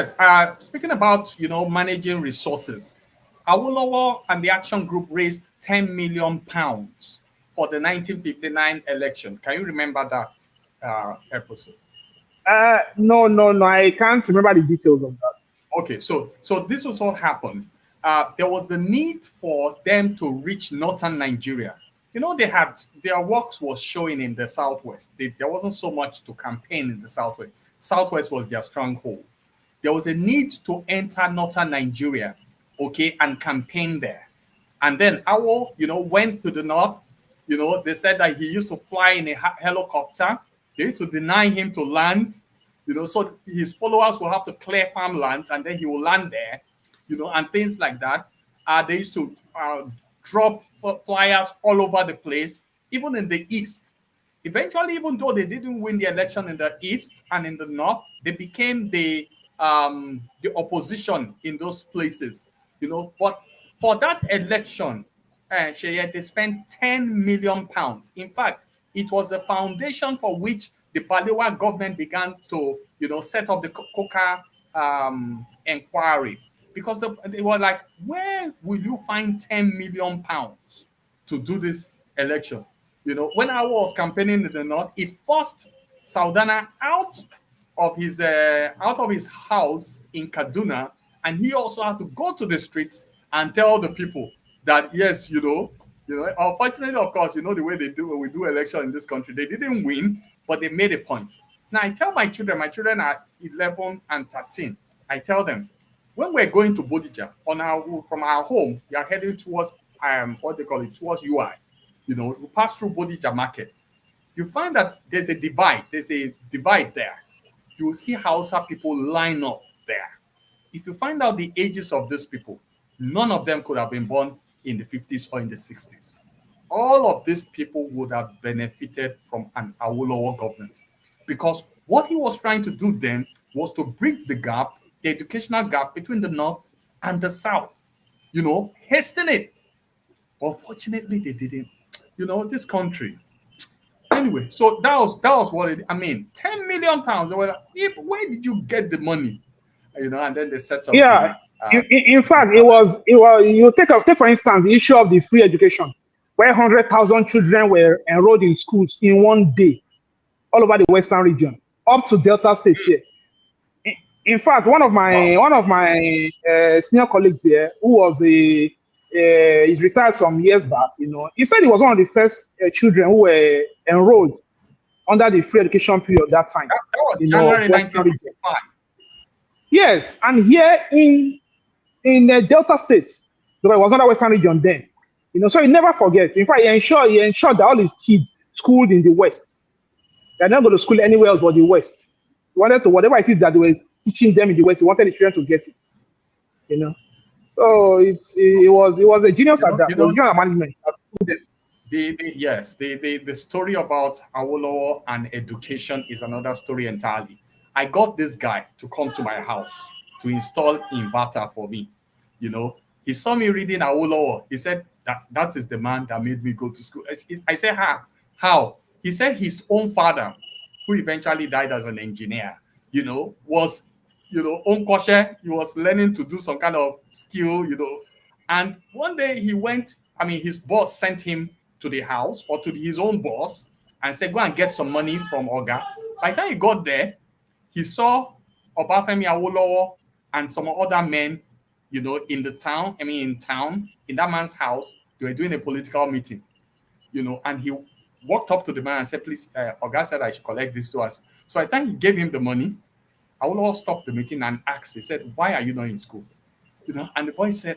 [SPEAKER 1] Speaking about managing resources, Awolowo and the Action Group raised £10 million for the 1959 election. Can you remember that episode?
[SPEAKER 3] No, I can't remember the details of that.
[SPEAKER 1] Okay, so this was what happened. There was the need for them to reach northern Nigeria. They had their works was showing in the southwest. There wasn't so much to campaign in the southwest. Southwest was their stronghold. There was a need to enter northern Nigeria, and campaign there. And then Awo, went to the north. They said that he used to fly in a helicopter. They used to deny him to land, so his followers will have to clear farmlands and then he will land there, and things like that. They used to drop flyers all over the place, even in the east. Eventually, even though they didn't win the election in the east and in the north, they became the opposition in those places, But for that election, Sheye, they spent £10 million. In fact, it was the foundation for which the Balewa government began to, set up the Coca inquiry, because they were like, where will you find £10 million to do this election? When I was campaigning in the north, it forced Saudana out of his house in Kaduna, and he also had to go to the streets and tell the people that yes, unfortunately, of course, the way we do election in this country, they didn't win, but they made a point. Now I tell my children are 11 and 13. I tell them, when we're going to Bodija from our home, we are heading towards towards UI. We pass through Bodija market. You find that there's a divide there. You will see Hausa people line up there. If you find out the ages of these people, none of them could have been born in the 50s or in the 60s. All of these people would have benefited from an Awolowo government, because what he was trying to do then was to bridge the gap, the educational gap between the north and the south. Hasten it. Unfortunately, they didn't. This country. Anyway, so that was what £10 million. They were like, where did you get the money? And then they set up.
[SPEAKER 3] Yeah, In fact, it was you take for instance the issue of the free education, where 100,000 children were enrolled in schools in one day all over the western region, up to Delta State here. In fact,
[SPEAKER 1] Wow.
[SPEAKER 3] one of my senior colleagues here, who was he's retired some years back, he said he was one of the first children who were enrolled under the free education period that time,
[SPEAKER 1] That was
[SPEAKER 3] of
[SPEAKER 1] January
[SPEAKER 3] western region.
[SPEAKER 1] 1955.
[SPEAKER 3] Yes, and here in Delta State, there was another western region then. So he never forgets. In fact, he ensured that all his kids schooled in the West. They're not going to school anywhere else but the West. He wanted to, whatever it is that they were teaching them in the West, he wanted the children to get it. So it was a genius
[SPEAKER 1] You
[SPEAKER 3] at
[SPEAKER 1] know,
[SPEAKER 3] that.
[SPEAKER 1] you
[SPEAKER 3] It was
[SPEAKER 1] know,
[SPEAKER 3] genius management. At students.
[SPEAKER 1] the story about Awolowo and education is another story entirely. I got this guy to come to my house to install inverter for me. You know, he saw me reading Awolowo. He said that is the man that made me go to school. I said, how? He said his own father, who eventually died as an engineer, was, own kosher. He was learning to do some kind of skill, and one day he went, his boss sent him to the house or to his own boss and said, go and get some money from Oga. By the time he got there, he saw Obafemi Awolowo and some other men, in the town, in that man's house. They were doing a political meeting, and he walked up to the man and said, please, Oga said I should collect this to us. So by the time he gave him the money, Awolowo stopped the meeting and asked, he said, why are you not in school? And the boy said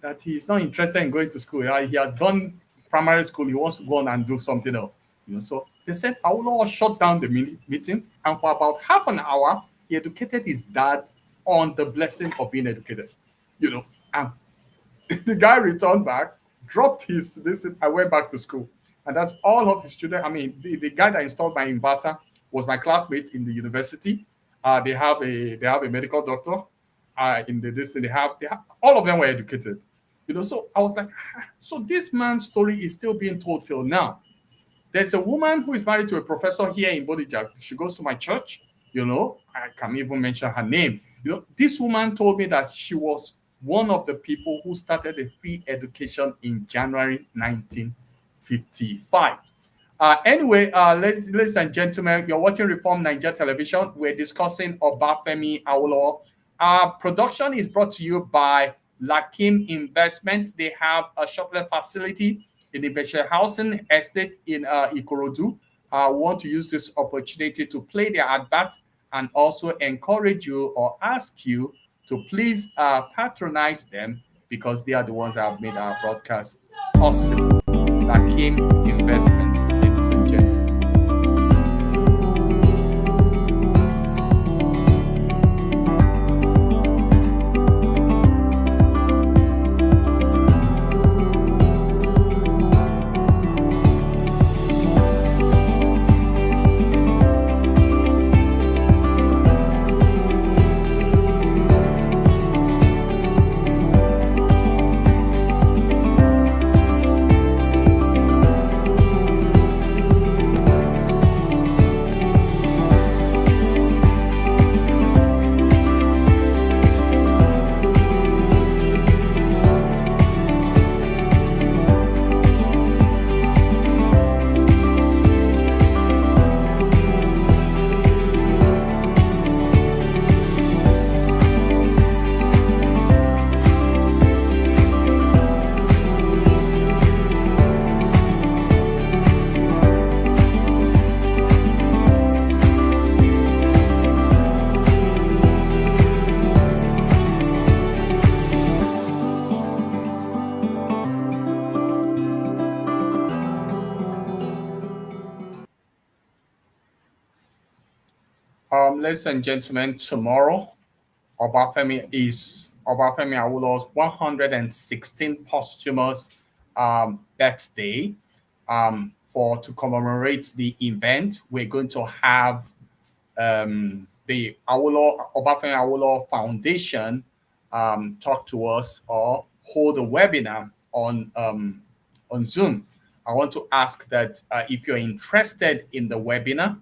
[SPEAKER 1] that he's not interested in going to school. He has done primary school. He wants to go on and do something else. So they said Awolowo shut down the meeting, and for about half an hour, he educated his dad on the blessing of being educated. And the guy returned back, dropped this. I went back to school, and that's all of his children. The guy that installed my inverter was my classmate in the university. They have a medical doctor. In the this they have all of them were educated. So I was like, so this man's story is still being told till now. There's a woman who is married to a professor here in Bodija. She goes to my church. I can't even mention her name. This woman told me that she was one of the people who started the free education in January 1955. Anyway, ladies and gentlemen, you're watching Reform Nigeria Television. We're discussing Obafemi Awolowo. Our production is brought to you by Lakim Investments. They have a shopping facility in the Beshe Housing Estate in Ikorodu. I want to use this opportunity to play their advert and also encourage you or ask you to please patronize them, because they are the ones that have made our broadcast possible. Lakim Investments, ladies and gentlemen. Ladies and gentlemen, tomorrow Obafemi Awolowo's 116th posthumous birthday. To commemorate the event, we're going to have the Obafemi Awolowo Foundation talk to us or hold a webinar on Zoom. I want to ask that if you're interested in the webinar,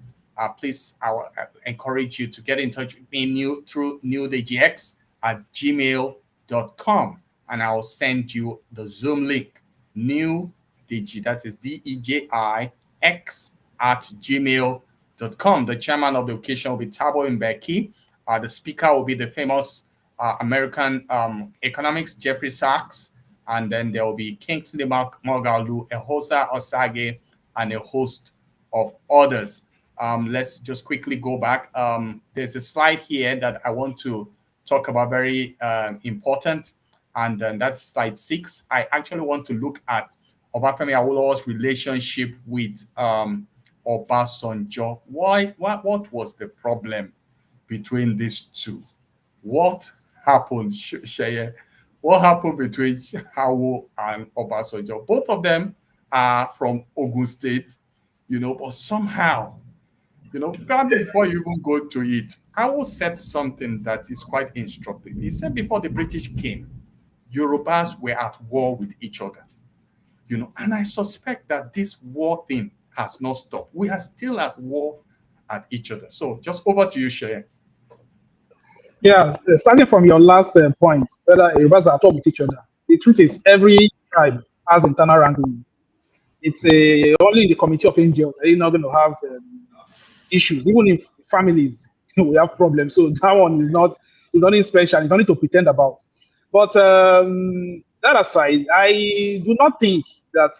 [SPEAKER 1] please, I will encourage you to get in touch with me through newdgx@gmail.com. and I'll send you the Zoom link. New Digi, that is DEJIX at gmail.com. The chairman of the occasion will be Thabo Mbeki. The speaker will be the famous American economics Jeffrey Sachs. And then there will be Kingsley Moghalu, Ehosa Osage, and a host of others. Let's just quickly go back. There's a slide here that I want to talk about, very important, and that's slide 6. I actually want to look at Obafemi Awolowo's relationship with Obasanjo. What was the problem between these two? What happened, Sheye? What happened between Awo and Obasanjo? Both of them are from Ogun State, but somehow, probably before you even go to it, Awo said something that is quite instructive. He said before the British came, Yorubas were at war with each other, and I suspect that this war thing has not stopped. We are still at war at each other. So just over to you, Sheye.
[SPEAKER 3] Yeah, starting from your last point, whether Yorubas are at war with each other. The truth is, every tribe has internal wrangling. It's only in the committee of angels are you not going to have issues. Even in families, we have problems. So that one is nothing special. It's only to pretend about. But that aside, I do not think that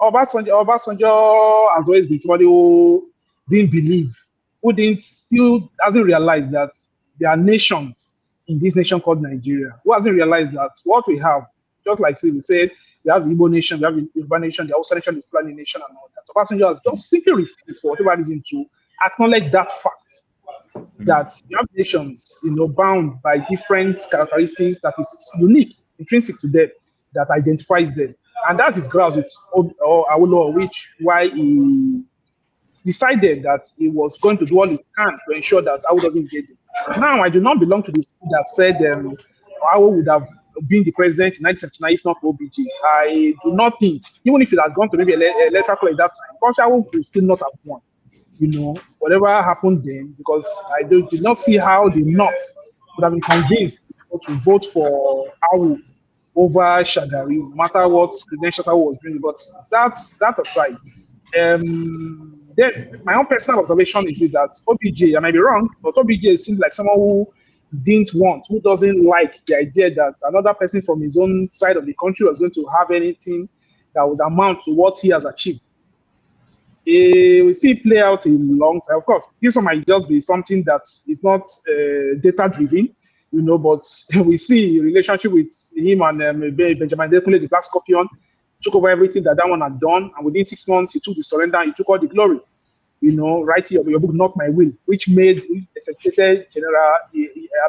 [SPEAKER 3] Obasanjo has always been somebody who didn't believe, who still hasn't realized that there are nations in this nation called Nigeria, who hasn't realized that what we have, just like we said, we have the Igbo nation, we have the Yoruba nation, the Hausa nation, the Fulani nation, and all that. Obasanjo has just simply refused, for whatever reason, to acknowledge that fact that you have nations, bound by different characteristics that is unique, intrinsic to them, that identifies them, and that's his grasp with Awolowo, why he decided that he was going to do all he can to ensure that Awo doesn't get it. Now, I do not belong to the people that said Awo would have been the president in 1979 if not for OBJ. I do not think, even if it had gone to maybe electoral college that time, because Awo would still not have won. Whatever happened then, because I did not see how the North would have been convinced to vote for Awo over Shagari, no matter what credentials Awo was bringing. But that aside, then my own personal observation is that OBJ, I might be wrong, but OBJ seems like someone who who doesn't like the idea that another person from his own side of the country was going to have anything that would amount to what he has achieved. We see it play out in a long time. Of course, this one might just be something that is not data driven, but we see a relationship with him and Benjamin Dekunle, the Black Scorpion, took over everything that one had done, and within 6 months, he took the surrender and he took all the glory. Writing your book, Not My Will, which made necessitated General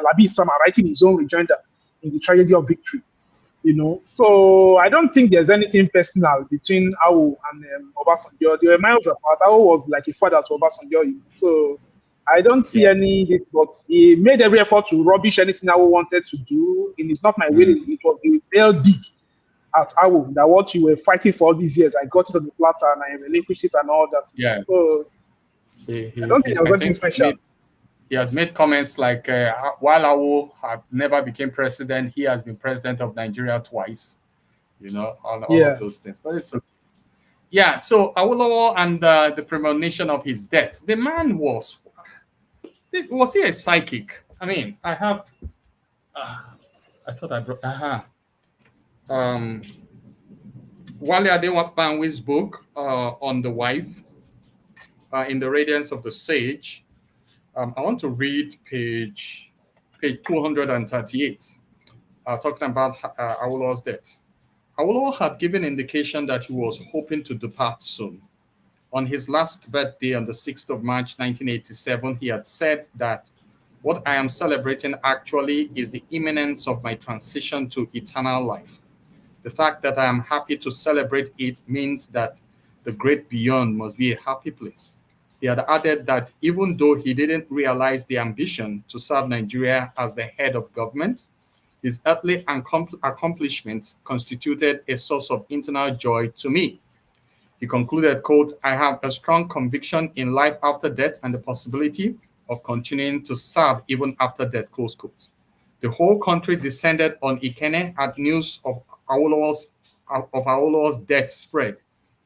[SPEAKER 3] Alabi Sama writing his own rejoinder in the tragedy of victory. So I don't think there's anything personal between Awo and Obasanjo. They were miles apart. Awo was like a father to Obasanjo. So I don't see any this, but he made every effort to rubbish anything Awo wanted to do. And it's not my will. It was a real dig at Awo that what you were fighting for all these years, I got it on the platter and I relinquished it and all that.
[SPEAKER 1] Yeah.
[SPEAKER 3] So I don't think there's anything special.
[SPEAKER 1] He has made comments like, while Awo had never became president, he has been president of Nigeria twice, all of those things. But it's okay. Yeah, so Awolowo and the premonition of his death. The man was he a psychic? I mean, I have, I thought I brought, Wale Adebanwe's book on the wife, In the Radiance of the Sage. I want to read page 238, talking about Awolowo's death. Awolowo had given indication that he was hoping to depart soon. On his last birthday on the 6th of March, 1987, he had said that what I am celebrating actually is the imminence of my transition to eternal life. The fact that I am happy to celebrate it means that the great beyond must be a happy place. He had added that even though he didn't realize the ambition to serve Nigeria as the head of government, his earthly accomplishments constituted a source of internal joy to me. He concluded, quote, I have a strong conviction in life after death and the possibility of continuing to serve even after death, close quote. The whole country descended on Ikene at news of Awolowo's death spread.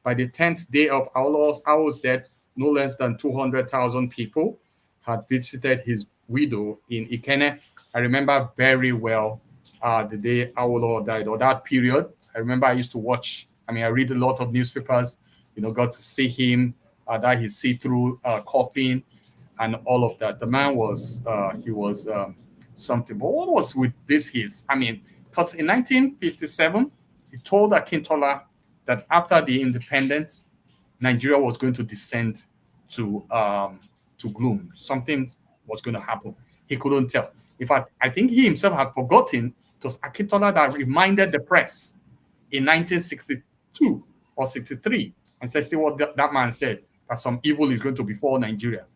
[SPEAKER 1] By the 10th day of Awolowo's death, no less than 200,000 people had visited his widow in Ikene. I remember very well the day Awolowo died, or that period. I remember I used to watch, I read a lot of newspapers, got to see him, that his see-through coffin and all of that. The man was, he was something. But what was with this because in 1957, he told Akintola that after the independence, Nigeria was going to descend to gloom. Something was going to happen. He couldn't tell. In fact, I think he himself had forgotten. It was Akintola that reminded the press in 1962 or 63 and said, see what that man said, that some evil is going to befall Nigeria.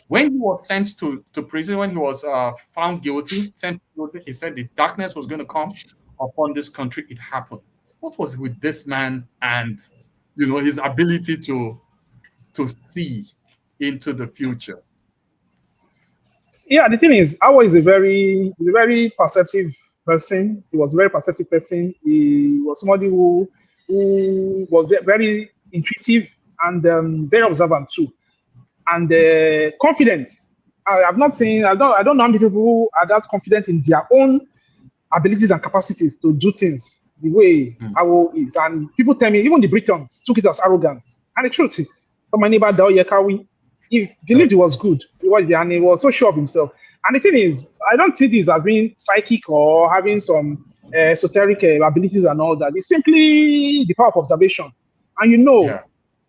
[SPEAKER 1] When he was sent to prison, when he was found guilty, he said the darkness was going to come upon this country. It happened. What was with this man and, his ability to see into the future?
[SPEAKER 3] Yeah, the thing is, Awo is a very perceptive person. He was a very perceptive person. He was somebody who was very intuitive and very observant too, and confident. I don't know how many people who are that confident in their own abilities and capacities to do things the way Awo is. And people tell me, even the Britons took it as arrogance. And the truth, my neighbor Dao Yekawi, he believed he was good. And he was so sure of himself. And the thing is, I don't see this as being psychic or having some esoteric abilities and all that. It's simply the power of observation. And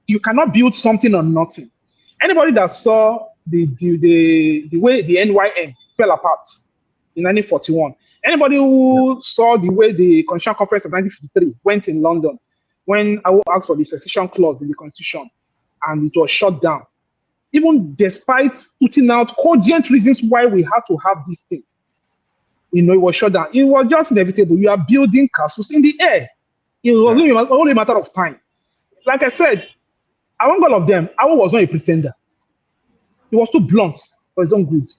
[SPEAKER 3] you cannot build something on nothing. Anybody that saw the way the NYM fell apart in 1941, anybody who saw the way the Constitutional Conference of 1953 went in London, when I asked for the secession clause in the Constitution, and it was shut down, even despite putting out cogent reasons why we had to have this thing, it was shut down. It was just inevitable. You are building castles in the air. It was only a matter of time. Like I said, among all of them, Awo was not a pretender. He was too blunt for his own good.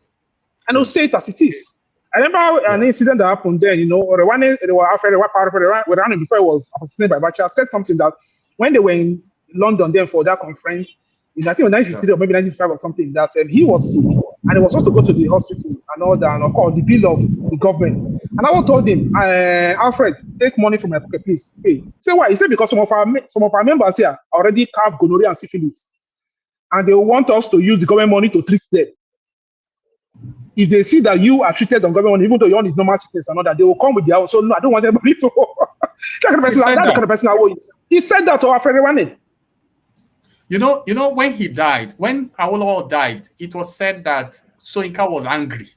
[SPEAKER 3] And I'll say it as it is. I remember an incident that happened there, or one before he was assassinated by Bacha, said something that when they were in London then for that conference, I think in 1953 or maybe 1955 or something, that he was sick and he was supposed to go to the hospital and all that, and of course the bill of the government. And I told him, Alfred, take money from my pocket, please. Pay. Say why? He said because some of our members here already have gonorrhea and syphilis, and they want us to use the government money to treat them. If they see that you are treated on government money, even though you're on his normal sickness and all that, they will come with their own. So no, I don't want anybody to. That's the kind of person I was. He said that to our friend Rwanda.
[SPEAKER 1] When he died, when Awolowo died, it was said that Soyinka was angry.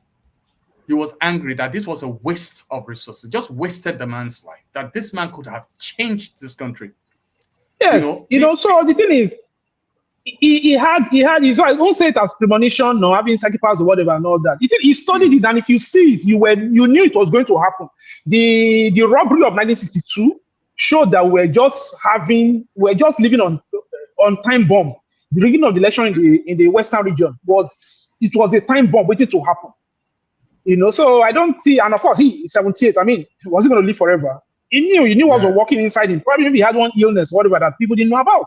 [SPEAKER 1] He was angry that this was a waste of resources, just wasted the man's life, that this man could have changed this country.
[SPEAKER 3] Yes, so the thing is, he had his, I won't say it as premonition or having psychic powers or whatever and all that. He studied it, and if you see it, you knew it was going to happen. The robbery of 1962 showed that we're just living on time bomb. The rigging of the election in the Western region was a time bomb waiting to happen. So I don't see, and of course he's 78. Was he going to live forever? He knew what was working inside him. Probably maybe he had one illness, whatever, that people didn't know about.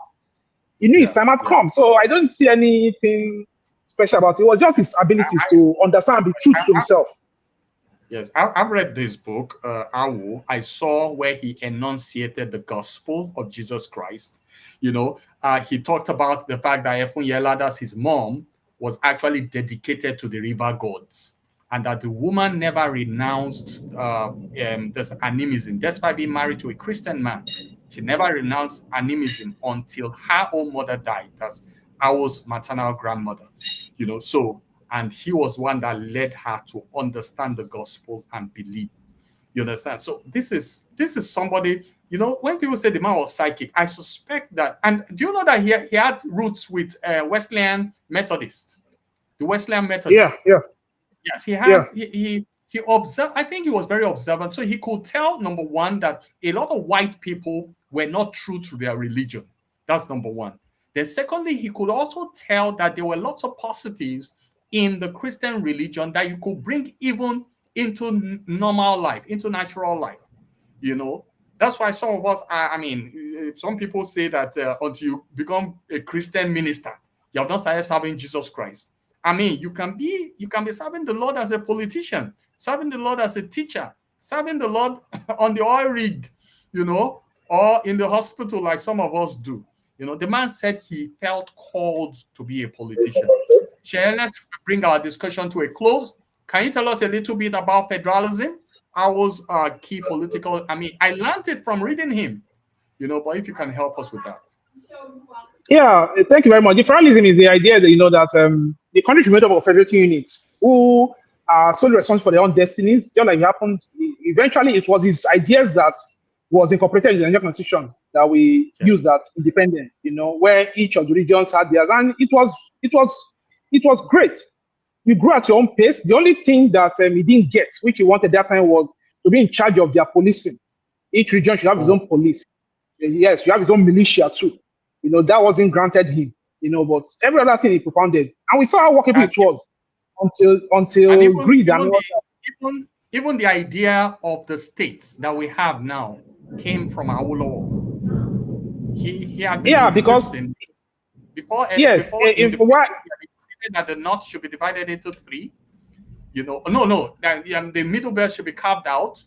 [SPEAKER 3] He knew his time had come. So I don't see anything special about it. It was just his abilities to understand the truth to himself.
[SPEAKER 1] Yes, I've read this book, Awo. I saw where he enunciated the gospel of Jesus Christ. He talked about the fact that Efun Yelada's, his mom, was actually dedicated to the river gods, and that the woman never renounced this animism, despite being married to a Christian man. She never renounced animism until her own mother died. That's Awo's maternal grandmother. And he was one that led her to understand the gospel and believe. You understand? So this is somebody, when people say the man was psychic, I suspect that. And do you know that he had roots with Wesleyan Methodists? The Wesleyan Methodists.
[SPEAKER 3] Yeah.
[SPEAKER 1] Yes, he had. Yeah. He observed. I think he was very observant. So he could tell, number one, that a lot of white people were not true to their religion. That's number one. Then secondly, he could also tell that there were lots of positives in the Christian religion that you could bring even into normal life, into natural life. You know, that's why some of us are, I mean, some people say that until you become a Christian minister, you have not started serving Jesus Christ. I mean, you can be serving the Lord as a politician, serving the Lord as a teacher, serving the Lord on the oil rig, you know, or in the hospital like some of us do. You know, the man said he felt called to be a politician. Shall let's bring our discussion to a close. Can you tell us a little bit about federalism? I was key political. I mean, I learned it from reading him, you know, but if you can help us with that.
[SPEAKER 3] Yeah, thank you very much. The federalism is the idea that, you know, that the country should be made up of federating units who are solely responsible for their own destinies. Just like it happened, eventually it was his ideas that was incorporated in the Nigerian constitution that we used that independence, you know, where each of the regions had theirs, and it was great. You grew at your own pace. The only thing that he didn't get, which he wanted that time, was to be in charge of their policing. Each region should have his own police. Yes, you have his own militia too. You know, that wasn't granted him. You know, but every other thing he propounded, and we saw how workable it was until greed and
[SPEAKER 1] even the idea of the states that we have now came from Awolowo. He had been insisting before that the North should be divided into three. You know, the Middle Belt should be carved out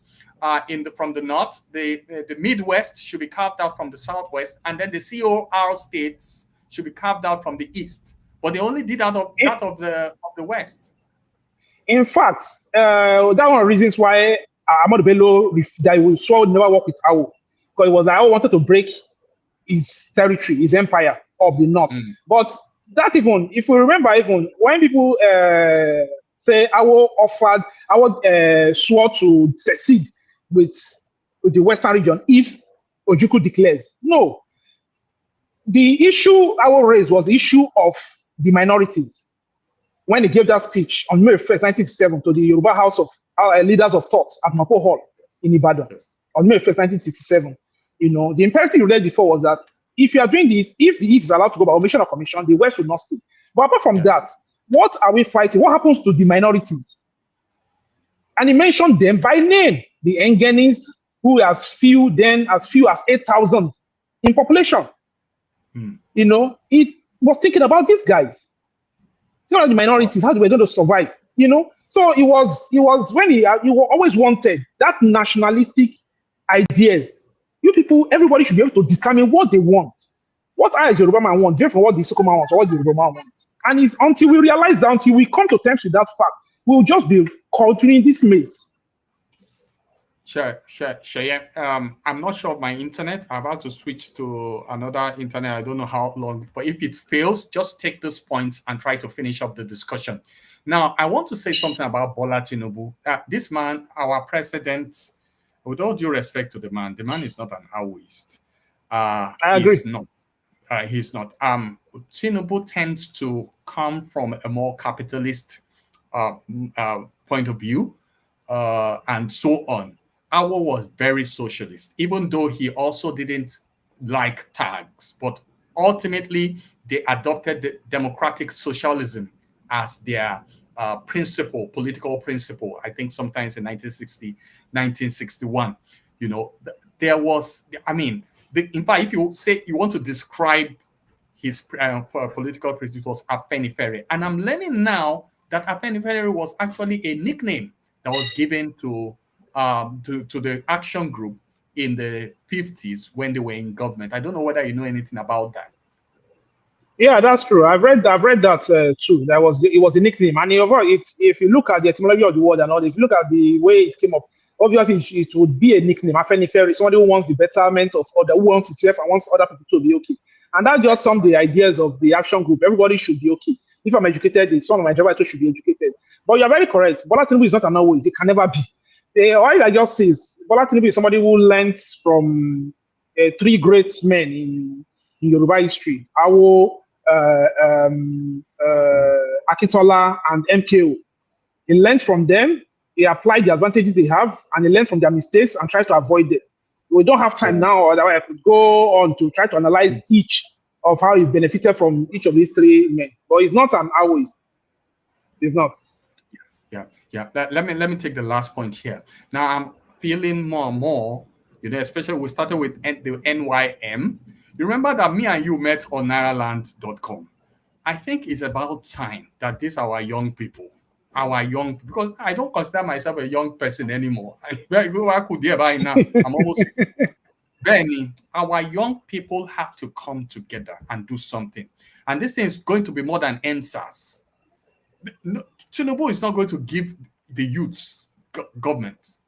[SPEAKER 1] from the North. The Midwest should be carved out from the Southwest, and then the COR states should be carved out from the East. But they only did out of the West.
[SPEAKER 3] In fact, that one of the reasons why Ahmadu Bello that he swore never work with Awo, because it was like Awo wanted to break his territory, his empire of the North. But that even, if we remember, even when people say Awo swore to secede with the Western region if Ojukwu declares. No. The issue Awo raised was the issue of the minorities. When he gave that speech on May 1st, 1967, to the Yoruba House of Leaders of Thought at Mapo Hall in Ibadan, on May 1st, 1967, you know, the imperative you read before was that if you are doing this, if the East is allowed to go by omission or commission, the West will not stay. But apart from that, what are we fighting? What happens to the minorities? And he mentioned them by name, the Engenis, who as few as 8,000 in population. You know, it was thinking about these guys. You know, the minorities, how they were going to survive, you know? So it was when he always wanted that nationalistic ideas. You people, everybody should be able to determine what they want. What I as Yoruba man want, different from what the Soko man wants or what the Yoruba man wants. And it's until we realize that, until we come to terms with that fact, we'll just be continuing this maze.
[SPEAKER 1] Sure. I'm not sure of my internet. I'm about to switch to another internet. I don't know how long, but if it fails, just take this point and try to finish up the discussion. Now, I want to say something about Bola Tinubu. This man, our president, with all due respect to the man is not an Aoist.
[SPEAKER 3] I agree.
[SPEAKER 1] He's not. Tinubu tends to come from a more capitalist point of view, and so on. Awo was very socialist, even though he also didn't like tags. But ultimately, they adopted the democratic socialism as their political principle. I think sometimes in 1960, 1961, you know, there was, I mean, in fact, if you say you want to describe his political principle, was Afenifere. And I'm learning now that Afenifere was actually a nickname that was given to the action group in the 50s when they were in government. I don't know whether you know anything about that.
[SPEAKER 3] Yeah, that's true. I've read that too. It was a nickname, and if you look at the etymology of the word and all, if you look at the way it came up, obviously it would be a nickname. Afenifere, somebody who wants the betterment of other, who wants itself and wants other people to be okay. And that just some of the ideas of the action group. Everybody should be okay. If I'm educated, the son of my driver should be educated. But you're very correct. Bola Tinubu is not an always. It can never be. All I just says, Bola Tinubu is somebody who learned from three great men in Yoruba history: Awo, Akintola, and MKO. He learned from them. He applied the advantages they have, and he learned from their mistakes and tried to avoid them. We don't have time now, otherwise I could go on to try to analyze each of how he benefited from each of these three men. But he's not an Aoist. He's not.
[SPEAKER 1] Yeah. Yeah, let me take the last point here. Now I'm feeling more and more, especially we started with the NYM. You remember that me and you met on nairaland.com. I think it's about time that these our young, because I don't consider myself a young person anymore. I could hear by now. I'm almost 50. Benny, our young people have to come together and do something. And this thing is going to be more than NSAS. No, Tinubu is not going to give the youths government.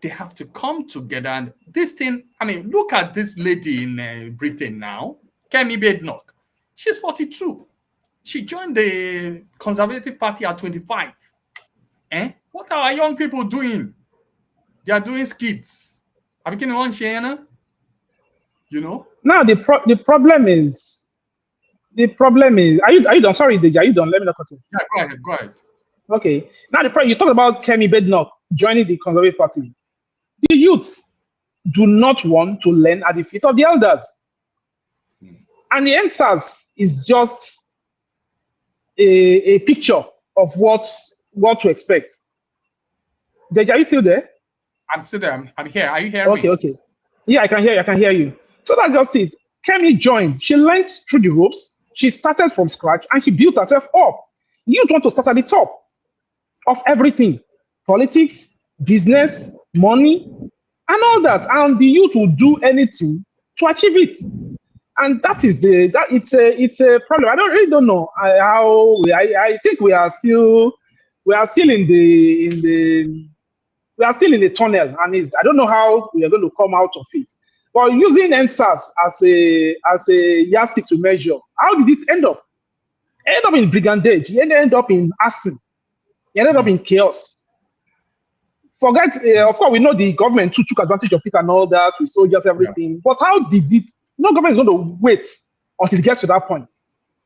[SPEAKER 1] They have to come together. And this thing, I mean, look at this lady in Britain now, Kemi Badenoch. She's 42. She joined the Conservative Party at 25. What are our young people doing? They are doing skits. Are we getting on, Shayna?
[SPEAKER 3] Now the problem is, are you done? Sorry, Deji, are you done? Let me not continue.
[SPEAKER 1] Yeah, go ahead.
[SPEAKER 3] Okay. Now you talk about Kemi Badenoch joining the Conservative Party. The youth do not want to learn at the feet of the elders. And the NSAS is just a picture of what to expect. Deji, are you still there?
[SPEAKER 1] I'm still there. I'm here. Are you hearing me?
[SPEAKER 3] Okay. Yeah, I can hear you. So that's just it. Kemi joined. She learned through the ropes. She started from scratch and she built herself up. You want to start at the top of everything: politics, business, money, and all that. And the youth will do anything to achieve it. And that is it's a problem. I don't know how. I think we are still in the tunnel, and I don't know how we are going to come out of it. But using NSAS as a yardstick to measure, how did it end up? It ended up in brigandage. It ended up in arson. It ended up in chaos. Forget, of course, we know the government too took advantage of it and all that, with soldiers, everything. Yeah. But how did it? No government is going to wait until it gets to that point.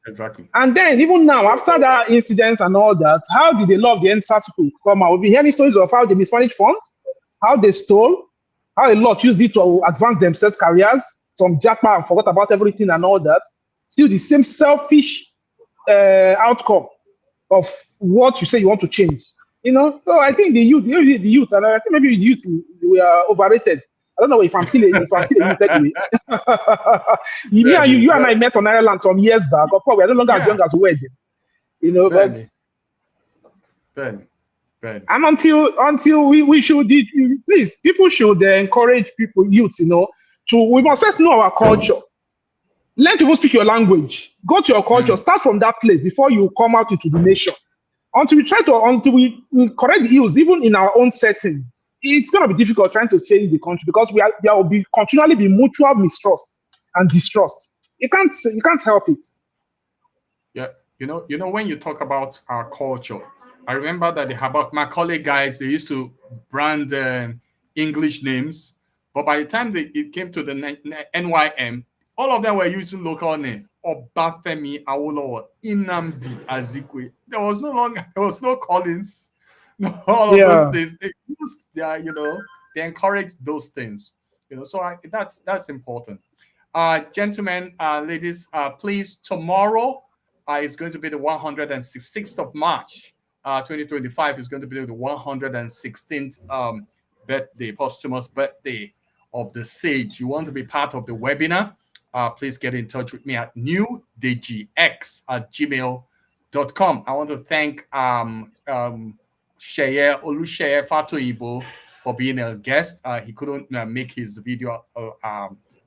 [SPEAKER 1] Exactly.
[SPEAKER 3] And then even now, after that incidents and all that, how did the law of the NSAS people come out? We've been hearing stories of how they mismanaged funds, how they stole, how a lot used it to advance themselves careers. Some jackpot and forgot about everything and all that. Still the same selfish outcome of what you say you want to change. So I think the youth, and I think maybe the youth, we are overrated. I don't know if I'm still a youth anyway. You and I met on Ireland some years back. Of course, we are no longer as young as we were then.
[SPEAKER 1] Ben.
[SPEAKER 3] And until we should, please, people should encourage youth, we must first know our culture. Learn to speak your language. Go to your culture. Start from that place before you come out into the nation. Until we correct the ills, even in our own settings, it's going to be difficult trying to change the country because there will continually be mutual mistrust and distrust. You can't help it.
[SPEAKER 1] Yeah, when you talk about our culture, I remember that the Habak Macaulay guys, they used to brand English names, but by the time it came to the NYM, all of them were using local names. Obafemi Awolowo, Nnamdi Azikiwe. There was no Collins. No, all of those things. They used they encouraged those things. So that's important. Gentlemen, ladies, please, tomorrow is going to be the 116th of March. 2025 is going to be the 116th birthday, posthumous birthday of the sage. You want to be part of the webinar? Please get in touch with me at newdgx@gmail.com. I want to thank Oluseye Fatoyinbo for being a guest. He couldn't make his video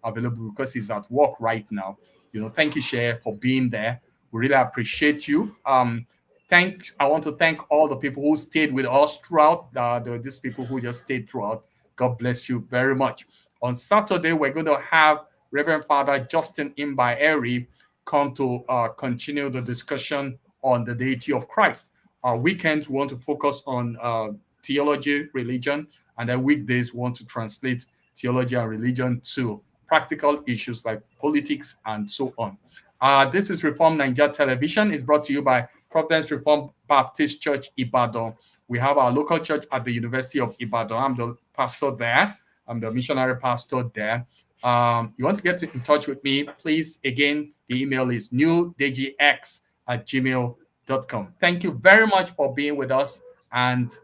[SPEAKER 1] available because he's at work right now. Thank you, Sheye, for being there. We really appreciate you. I want to thank all the people who stayed with us throughout. These people who just stayed throughout. God bless you very much. On Saturday, we're going to have Reverend Father Justin Imba-Eri come to continue the discussion on the deity of Christ. Our weekends we want to focus on theology, religion, and then weekdays we want to translate theology and religion to practical issues like politics and so on. This is Reform Nigeria Television. It's brought to you by Providence Reformed Baptist Church, Ibadan. We have our local church at the University of Ibadan. I'm the pastor there. I'm the missionary pastor there. You want to get in touch with me, please, again, the email is newdgx@gmail.com. Thank you very much for being with us, and